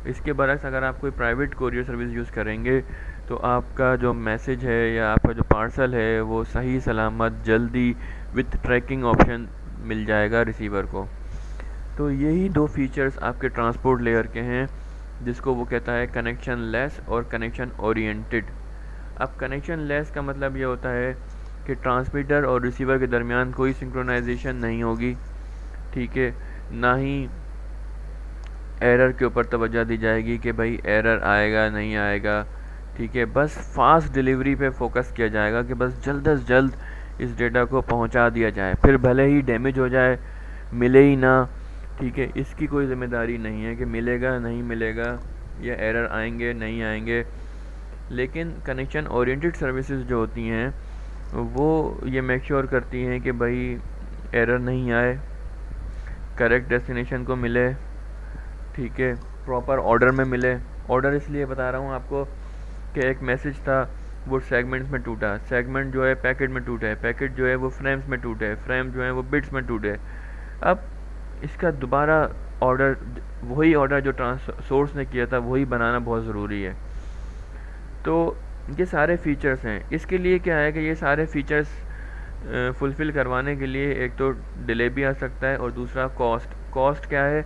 इसके बरक्स अगर आप कोई प्राइवेट कोरियर सर्विस यूज़ करेंगे तो आपका जो मैसेज है या आपका जो पार्सल है वो सही सलामत जल्दी विथ ट्रैकिंग ऑप्शन मिल जाएगा रिसीवर को। तो यही दो फीचर्स आपके ट्रांसपोर्ट लेयर के हैं, जिसको वो कहता है कनेक्शन लेस और कनेक्शन ओरिएंटेड। अब कनेक्शन लेस का मतलब ये होता है कि ट्रांसमीटर और रिसीवर के दरमियान कोई सिंक्रोनाइजेशन नहीं होगी, ठीक है। ना ही एरर के ऊपर तवज्जो दी जाएगी कि भाई एरर आएगा नहीं आएगा, ठीक है। बस फास्ट डिलीवरी पे फोकस किया जाएगा कि बस जल्द से जल्द इस डेटा को पहुंचा दिया जाए, फिर भले ही डैमेज हो जाए, मिले ही ना, ठीक है। इसकी कोई ज़िम्मेदारी नहीं है कि मिलेगा नहीं मिलेगा या एरर आएंगे नहीं आएंगे। लेकिन कनेक्शन ओरिएंटेड सर्विसेज जो होती हैं वो ये मेक श्योर करती हैं कि भाई एरर नहीं आए, करेक्ट डेस्टिनेशन को मिले, ठीक है, प्रॉपर ऑर्डर में मिले। ऑर्डर इसलिए बता रहा हूँ आपको कि एक मैसेज था वो सेगमेंट्स में टूटा, सेगमेंट जो है पैकेट में टूटा है, पैकेट जो है वो फ्रेम्स में टूटे, फ्रेम जो है वो बिट्स में टूटे। अब इसका दोबारा ऑर्डर, वही ऑर्डर जो सोर्स ने किया था वही बनाना बहुत ज़रूरी है। तो ये सारे फीचर्स हैं। इसके लिए क्या है कि ये सारे फीचर्स फुलफ़िल करवाने के लिए एक तो डिले भी आ सकता है और दूसरा कॉस्ट क्या है,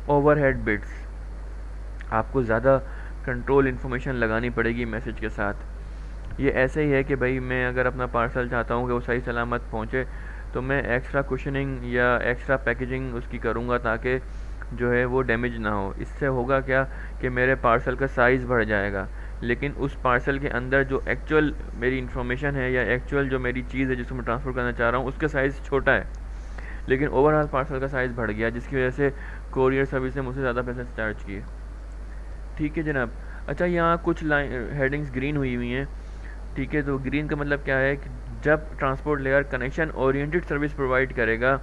ओवरहेड बिट्स। आपको ज़्यादा कंट्रोल इन्फॉर्मेशन लगानी पड़ेगी मैसेज के साथ। ये ऐसे ही है कि भाई मैं अगर अपना पार्सल चाहता हूँ कि वो सही सलामत पहुँचे तो मैं एक्स्ट्रा कुशनिंग या एक्स्ट्रा पैकेजिंग उसकी करूँगा ताकि जो है वो डैमेज ना हो। इससे होगा क्या कि मेरे पार्सल का साइज़ बढ़ जाएगा, लेकिन उस पार्सल के अंदर जो एक्चुअल मेरी इन्फॉर्मेशन है या एक्चुअल जो मेरी चीज़ है जिसको मैं ट्रांसफ़र करना चाह रहा हूँ उसका साइज़ छोटा है, लेकिन ओवरऑल पार्सल का साइज़ बढ़ गया, जिसकी वजह से कोरियर सर्विस ने मुझसे ज़्यादा पैसे चार्ज किए। ठीक है जनाब। अच्छा, यहाँ कुछ लाइन हेडिंग्स ग्रीन हुई हैं, ठीक है। तो ग्रीन का मतलब क्या है कि जब transport layer connection oriented service provide करेगा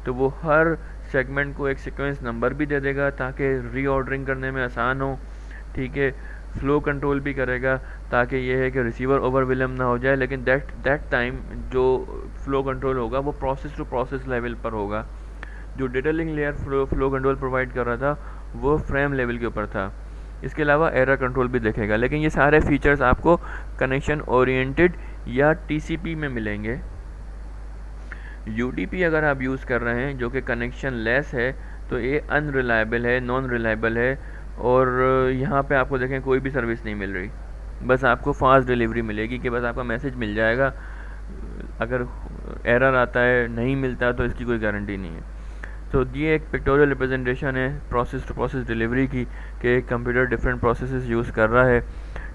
तो वो हर सेगमेंट को एक सीक्वेंस नंबर भी दे देगा ताकि रीऑर्डरिंग करने में आसान हो, ठीक है। फ्लो कंट्रोल भी करेगा ताकि ये है कि रिसीवर ओवरवेलम ना हो जाए, लेकिन दैट टाइम जो फ्लो कंट्रोल होगा वो प्रोसेस टू प्रोसेस लेवल पर होगा। जो data link layer flow control provide कर रहा था वो फ्रेम लेवल के ऊपर था। इसके अलावा एरर कंट्रोल भी देखेगा। लेकिन ये सारे फीचर्स आपको कनेक्शन ओरिएंटेड या टीसीपी में मिलेंगे। यूडीपी अगर आप यूज़ कर रहे हैं जो कि कनेक्शन लेस है तो ये अनरिलायबल है, नॉन रिलायबल है, और यहाँ पे आपको देखें कोई भी सर्विस नहीं मिल रही, बस आपको फास्ट डिलीवरी मिलेगी कि बस आपका मैसेज मिल जाएगा। अगर एरर आता है नहीं मिलता तो इसकी कोई गारंटी नहीं है। तो ये एक पिक्टोरियल रिप्रेजेंटेशन है प्रोसेस टू प्रोसेस डिलीवरी की कि एक कंप्यूटर डिफरेंट प्रोसेसेस यूज़ कर रहा है,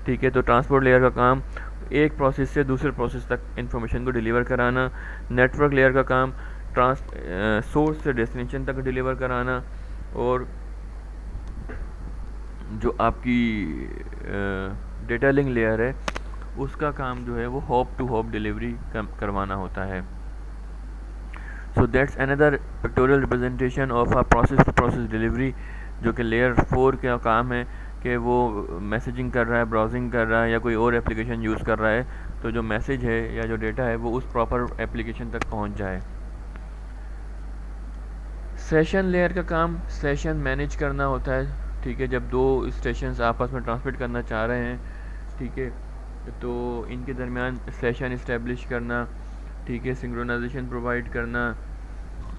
ठीक है। तो ट्रांसपोर्ट लेयर का काम एक प्रोसेस से दूसरे प्रोसेस तक इंफॉर्मेशन को डिलीवर कराना, नेटवर्क लेयर का काम सोर्स से डेस्टिनेशन तक डिलीवर कराना, और जो आपकी डेटा लिंक लेयर है उसका काम जो है वो हॉप टू हॉप डिलीवरी करवाना होता है। So that's another pictorial representation of a process to process delivery, जो कि लेयर 4 का काम है कि वो मैसेजिंग कर रहा है, ब्राउजिंग कर रहा है या कोई और एप्लीकेशन यूज़ कर रहा है, तो जो मैसेज है या जो डेटा है वो उस प्रॉपर एप्लीकेशन तक पहुंच जाए। सेशन लेयर का काम सेशन मैनेज करना होता है, ठीक है। जब दो स्टेशंस आपस में ट्रांसमिट करना चाह रहे हैं, ठीक है, तो इनके दरमियान सेशन इस्टेब्लिश करना, ठीक है, सिंक्रोनाइजेशन प्रोवाइड करना,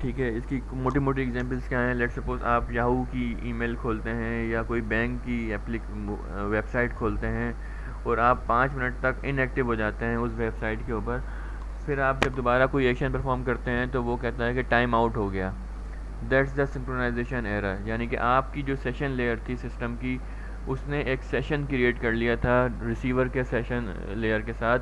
ठीक है। इसकी मोटी मोटी एग्जांपल्स क्या हैं? लेट्स सपोज आप याहू की ईमेल खोलते हैं या कोई बैंक की वेबसाइट खोलते हैं और आप 5 मिनट तक इनएक्टिव हो जाते हैं उस वेबसाइट के ऊपर, फिर आप जब दोबारा कोई एक्शन परफॉर्म करते हैं तो वो कहता है कि टाइम आउट हो गया। दैट्स द सिंक्रोनाइजेशन एरर, यानी कि आपकी जो सेशन लेयर थी सिस्टम की उसने एक सेशन क्रिएट कर लिया था रिसीवर के सेशन लेयर के साथ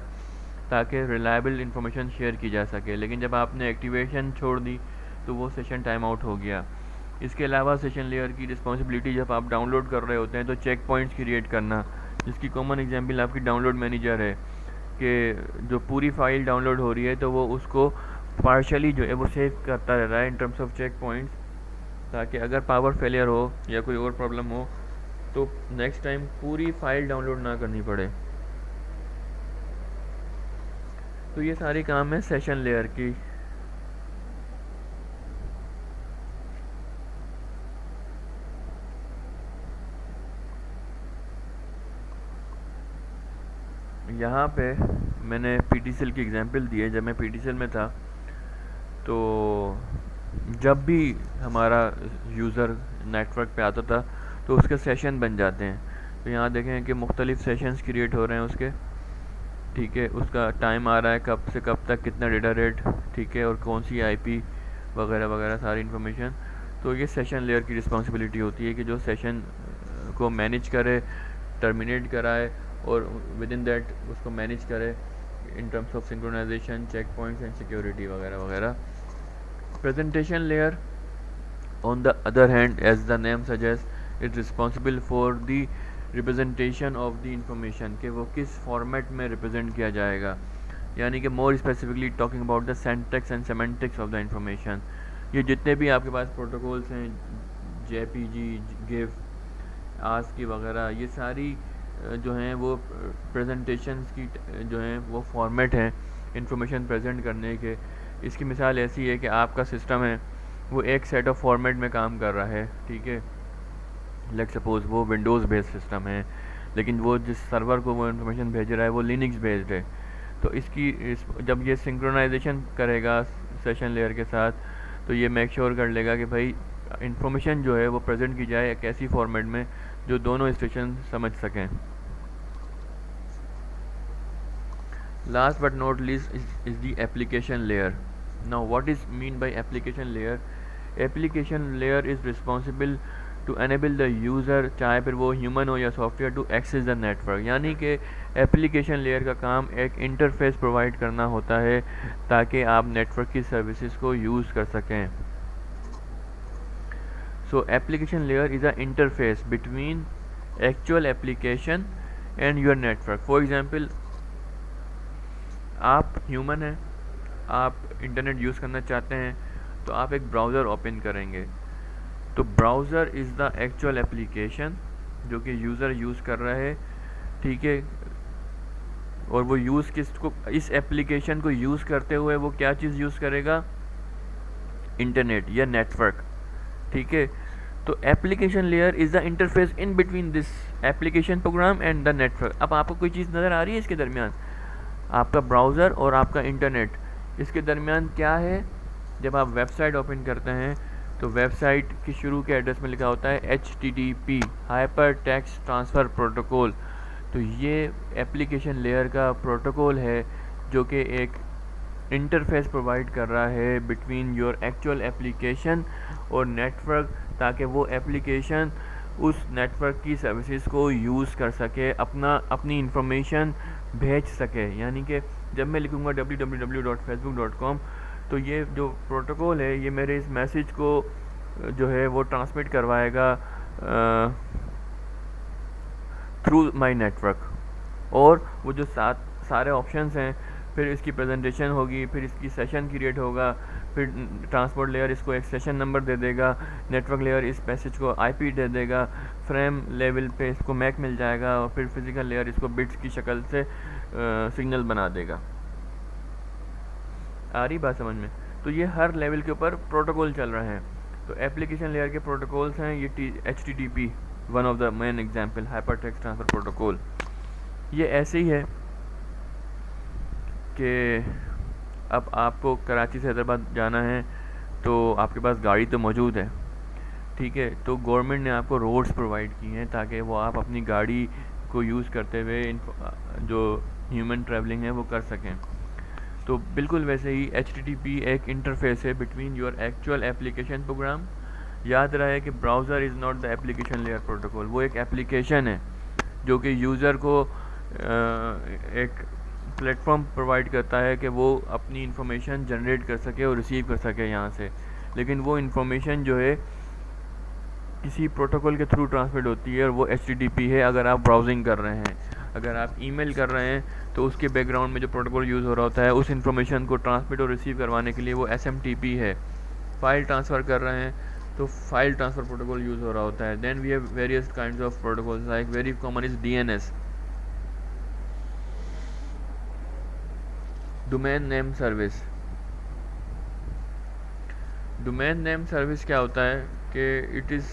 ताकि रिलायबल इंफॉर्मेशन शेयर की जा सके, लेकिन जब आपने एक्टिवेशन छोड़ दी तो वो सेशन टाइम आउट हो गया। इसके अलावा सेशन लेयर की रिस्पॉन्सिबिलिटी जब आप डाउनलोड कर रहे होते हैं तो चेक पॉइंट्स क्रिएट करना, जिसकी कॉमन एग्जांपल आपकी डाउनलोड मैनेजर है कि जो पूरी फाइल डाउनलोड हो रही है तो वो उसको पार्शली जो है वो सेव करता रह रहा है in terms of check points, ताकि अगर पावर फेलियर हो या कोई और प्रॉब्लम हो तो नेक्स्ट टाइम पूरी फाइल डाउनलोड ना करनी पड़े। तो ये सारी काम है सेशन लेयर की। यहाँ पे मैंने पीटीसीएल की एग्जांपल दी है। जब मैं पीटीसीएल में था तो जब भी हमारा यूज़र नेटवर्क पे आता था तो उसके सेशन बन जाते हैं। तो यहाँ देखें कि मुख्तलिफ सेशंस क्रिएट हो रहे हैं उसके, ठीक है। उसका टाइम आ रहा है कब से कब तक, कितना डेटा रेट, ठीक है, और कौन सी आईपी वगैरह वगैरह सारी इन्फॉर्मेशन। तो ये सेशन लेयर की रिस्पॉन्सिबिलिटी होती है कि जो सेशन को मैनेज करे, टर्मिनेट कराए और विद इन दैट उसको मैनेज करे in terms of synchronization, check points and security वगैरह वगैरह। Presentation layer on the other hand, as the name suggests, is responsible for the representation of the information कि वो किस format में represent किया जाएगा, यानी कि more specifically talking about the syntax and semantics of the information. ये जितने भी आपके पास प्रोटोकॉल्स हैं, JPG, GIF, ASCII वगैरह, ये सारी जो हैं वो प्रेजेंटेशंस की जो हैं वो फॉर्मेट हैं इंफॉर्मेशन प्रेजेंट करने के। इसकी मिसाल ऐसी है कि आपका सिस्टम है वो एक सेट ऑफ फॉर्मेट में काम कर रहा है, ठीक है। लेट सपोज वो विंडोज़ बेस्ड सिस्टम है, लेकिन वो जिस सर्वर को वो इन्फॉर्मेशन भेज रहा है वो लिनक्स बेस्ड है। तो जब ये सिंक्रोनाइजेशन करेगा सेशन लेयर के साथ, तो ये मेक श्योर कर लेगा कि भाई इंफॉर्मेशन जो है वो प्रेजेंट की जाए एक ऐसी फॉर्मेट में जो दोनों स्टेशन समझ सकें। Last but not least is the application layer. Now what is mean by application layer? Application layer is responsible to enable the user, चाहे फिर वो ह्यूमन हो या software, to access the network. यानी कि एप्लीकेशन लेयर का काम एक इंटरफेस प्रोवाइड करना होता है ताकि आप नेटवर्क की सर्विसेज को यूज़ कर सकें। सो application layer is a interface between actual application and your network. For example, आप ह्यूमन हैं, आप इंटरनेट यूज़ करना चाहते हैं, तो आप एक ब्राउज़र ओपन करेंगे। तो browser is the actual application जो कि यूज़र यूज़ कर रहा है, ठीक है। और वो यूज़ किसको, इस एप्लीकेशन को यूज़ करते हुए वो क्या चीज़ यूज़ करेगा? इंटरनेट या नेटवर्क, ठीक है। तो application layer is the interface in between this application program and the network. अब आपको कोई चीज़ नज़र आ रही है इसके दरमियान? आपका ब्राउज़र और आपका इंटरनेट, इसके दरमियान क्या है? जब आप वेबसाइट ओपन करते हैं तो वेबसाइट के शुरू के एड्रेस में लिखा होता है HTTP, hyper text transfer protocol. तो ये एप्लीकेशन लेयर का प्रोटोकॉल है जो कि एक इंटरफेस प्रोवाइड कर रहा है बिटवीन योर एक्चुअल एप्लीकेशन और नेटवर्क, ताकि वो एप्लीकेशन उस नेटवर्क की सर्विसेज को यूज़ कर सके, अपनी इंफॉर्मेशन भेज सके। यानी कि जब मैं लिखूँगा www.facebook.com, तो ये जो प्रोटोकॉल है ये मेरे इस मैसेज को जो है वो ट्रांसमिट करवाएगा थ्रू माय नेटवर्क। और वो जो सारे ऑप्शंस हैं, फिर इसकी प्रेजेंटेशन होगी, फिर इसकी सेशन क्रिएट होगा, फिर ट्रांसपोर्ट लेयर इसको एक सेशन नंबर दे देगा, नेटवर्क लेयर इस मैसेज को IP दे देगा, फ्रेम लेवल पे इसको मैक मिल जाएगा, और फिर फिजिकल लेयर इसको बिट्स की शक्ल से सिग्नल बना देगा। आ रही बात समझ में? तो ये हर लेवल के ऊपर प्रोटोकॉल चल रहे हैं। तो एप्लीकेशन लेयर के प्रोटोकॉल्स हैं ये HTTP, one of the main example, hyper text transfer protocol. ये ऐसे ही है कि अब आपको कराची से हैदराबाद जाना है तो आपके पास गाड़ी तो मौजूद है, ठीक है। तो गवर्नमेंट ने आपको रोड्स प्रोवाइड की हैं ताकि वो आप अपनी गाड़ी को यूज़ करते हुए जो ह्यूमन ट्रैवलिंग है वो कर सकें। तो बिल्कुल वैसे ही HTTP एक इंटरफेस है between your actual application program. याद रहे कि browser is not the application layer protocol, वो एक एप्लीकेशन है जो कि यूज़र को एक प्लेटफॉर्म प्रोवाइड करता है कि वो अपनी इंफॉर्मेशन जनरेट कर सके और रिसीव कर सके यहाँ से। लेकिन वो इंफॉर्मेशन जो है किसी प्रोटोकॉल के थ्रू ट्रांसमिट होती है और वो HTTP है। अगर आप ब्राउजिंग कर रहे हैं, अगर आप ईमेल कर रहे हैं, तो उसके बैकग्राउंड में जो प्रोटोकॉल यूज़ हो रहा होता है उस इंफॉर्मेशन को ट्रांसमिट और रिसीव करवाने के लिए वो SMTP है। फाइल ट्रांसफ़र कर रहे हैं तो फाइल ट्रांसफ़र प्रोटोकॉल यूज़ हो रहा होता है। Then we have various kinds of protocols, like very common is DNS, domain name service. Domain name service क्या होता है कि it is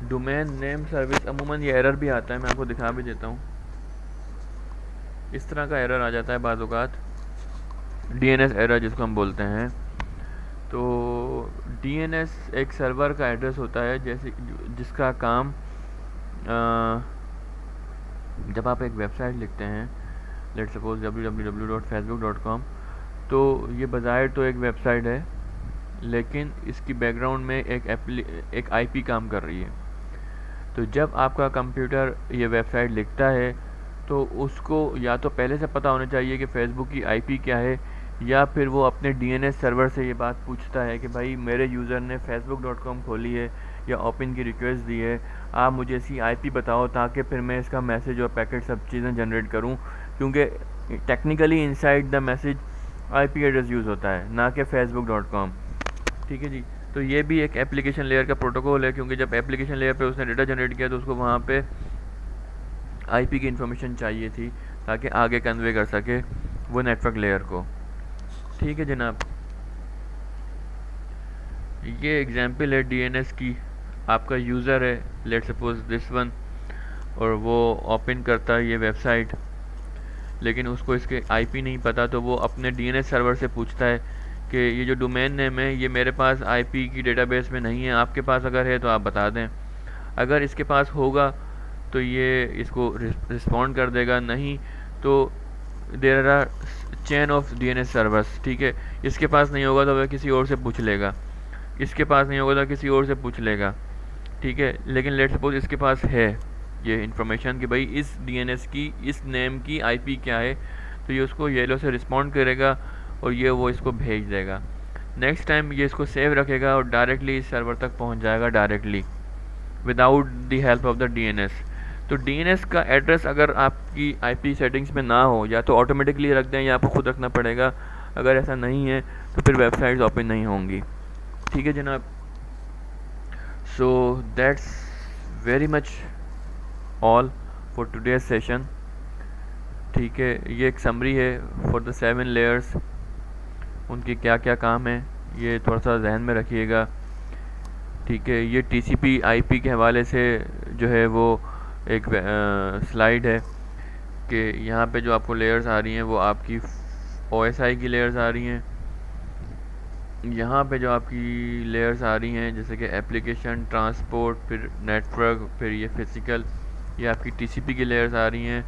domain name service, अमूमन ये एरर भी आता है, मैं आपको दिखा भी देता हूँ। इस तरह का एरर आ जाता है बाज़ औक़ात, DNS एरर जिसको हम बोलते हैं। तो DNS एक सर्वर का एड्रेस होता है जैसे जिसका काम जब आप एक वेबसाइट लिखते हैं, लेट सपोज www.facebook.com, तो ये बज़ाहिर तो एक वेबसाइट है, लेकिन इसकी बैकग्राउंड में एक आईपी काम कर रही है। तो जब आपका कंप्यूटर ये वेबसाइट लिखता है तो उसको या तो पहले से पता होना चाहिए कि फेसबुक की आईपी क्या है, या फिर वो अपने डीएनएस सर्वर से ये बात पूछता है कि भाई मेरे यूज़र ने facebook.com खोली है या ओपन की रिक्वेस्ट दी है, आप मुझे इसकी आईपी बताओ ताकि फिर मैं इसका मैसेज और पैकेट सब चीज़ें जनरेट करूं, क्योंकि technically inside the message IP address use होता है, ना कि facebook.com। ठीक है जी। तो ये भी एक एप्लीकेशन लेयर का प्रोटोकॉल है, क्योंकि जब एप्लीकेशन लेयर पे उसने डेटा जनरेट किया तो उसको वहाँ पे आईपी की इन्फॉर्मेशन चाहिए थी ताकि आगे कन्वे कर सके वो नेटवर्क लेयर को। ठीक है जनाब, ये एग्जांपल है डीएनएस की। आपका यूज़र है लेट सपोज दिस वन, और वो ओपन करता है ये वेबसाइट, लेकिन उसको इसके आईपी नहीं पता, तो वो अपने डीएनएस सर्वर से पूछता है कि ये जो डोमेन नेम है ये मेरे पास आईपी की डेटाबेस में नहीं है, आपके पास अगर है तो आप बता दें। अगर इसके पास होगा तो ये इसको रिस्पॉन्ड कर देगा, नहीं तो there are chain of DNS servers. ठीक है, इसके पास नहीं होगा तो वह किसी और से पूछ लेगा, इसके पास नहीं होगा तो किसी और से पूछ लेगा। ठीक है, लेकिन लेट सपोज इसके पास है ये इन्फॉर्मेशन कि भाई इस डीएनएस की इस नेम की आईपी क्या है, तो ये उसको येलो से रिस्पॉन्ड करेगा और ये वो इसको भेज देगा। नेक्स्ट टाइम ये इसको सेव रखेगा और डायरेक्टली इस सर्वर तक पहुंच जाएगा directly without the help of the DNS. तो डीएनएस का एड्रेस अगर आपकी आईपी सेटिंग्स में ना हो, या तो ऑटोमेटिकली रख दें या आपको खुद रखना पड़ेगा, अगर ऐसा नहीं है तो फिर वेबसाइट्स ओपन नहीं होंगी। ठीक है जनाब, so that's very much all for today's session. ठीक है, ये एक समरी है फॉर द 7 लेयर्स, उनके क्या क्या काम है ये थोड़ा सा जहन में रखिएगा। ठीक है, ये टीसीपी आईपी के हवाले से जो है वो एक स्लाइड है कि यहाँ पे जो आपको लेयर्स आ रही हैं वो आपकी ओएसआई की लेयर्स आ रही हैं, यहाँ पे जो आपकी लेयर्स आ रही हैं जैसे कि एप्लीकेशन, ट्रांसपोर्ट, फिर नेटवर्क, फिर ये फिज़िकल, ये आपकी टीसीपी की लेयर्स आ रही हैं,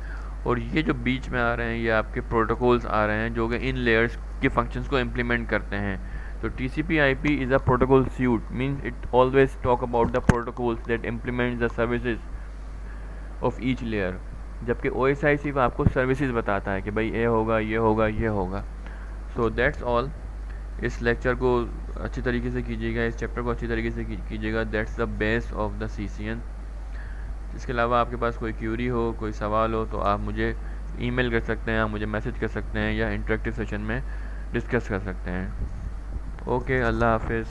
और ये जो बीच में आ रहे हैं ये आपके प्रोटोकॉल्स आ रहे हैं जो कि इन लेयर्स के फंक्शंस को इम्प्लीमेंट करते हैं। तो TCP IP is a protocol suite, means it always talk about the protocols that implement the services of each layer, जबकि OSI सिर्फ आपको सर्विसेज बताता है कि भाई ये होगा ये होगा ये होगा। So that's all. इस लेक्चर को अच्छी तरीके से कीजिएगा, इस चैप्टर को अच्छी तरीके से कीजिएगा। That's the base of the CCN। इसके अलावा आपके पास कोई क्यूरी हो, कोई सवाल हो तो आप मुझे ईमेल कर सकते हैं, आप मुझे मैसेज कर सकते हैं, या इंटरेक्टिव सेशन में डिस्कस कर सकते हैं। ओके, अल्लाह हाफिज़।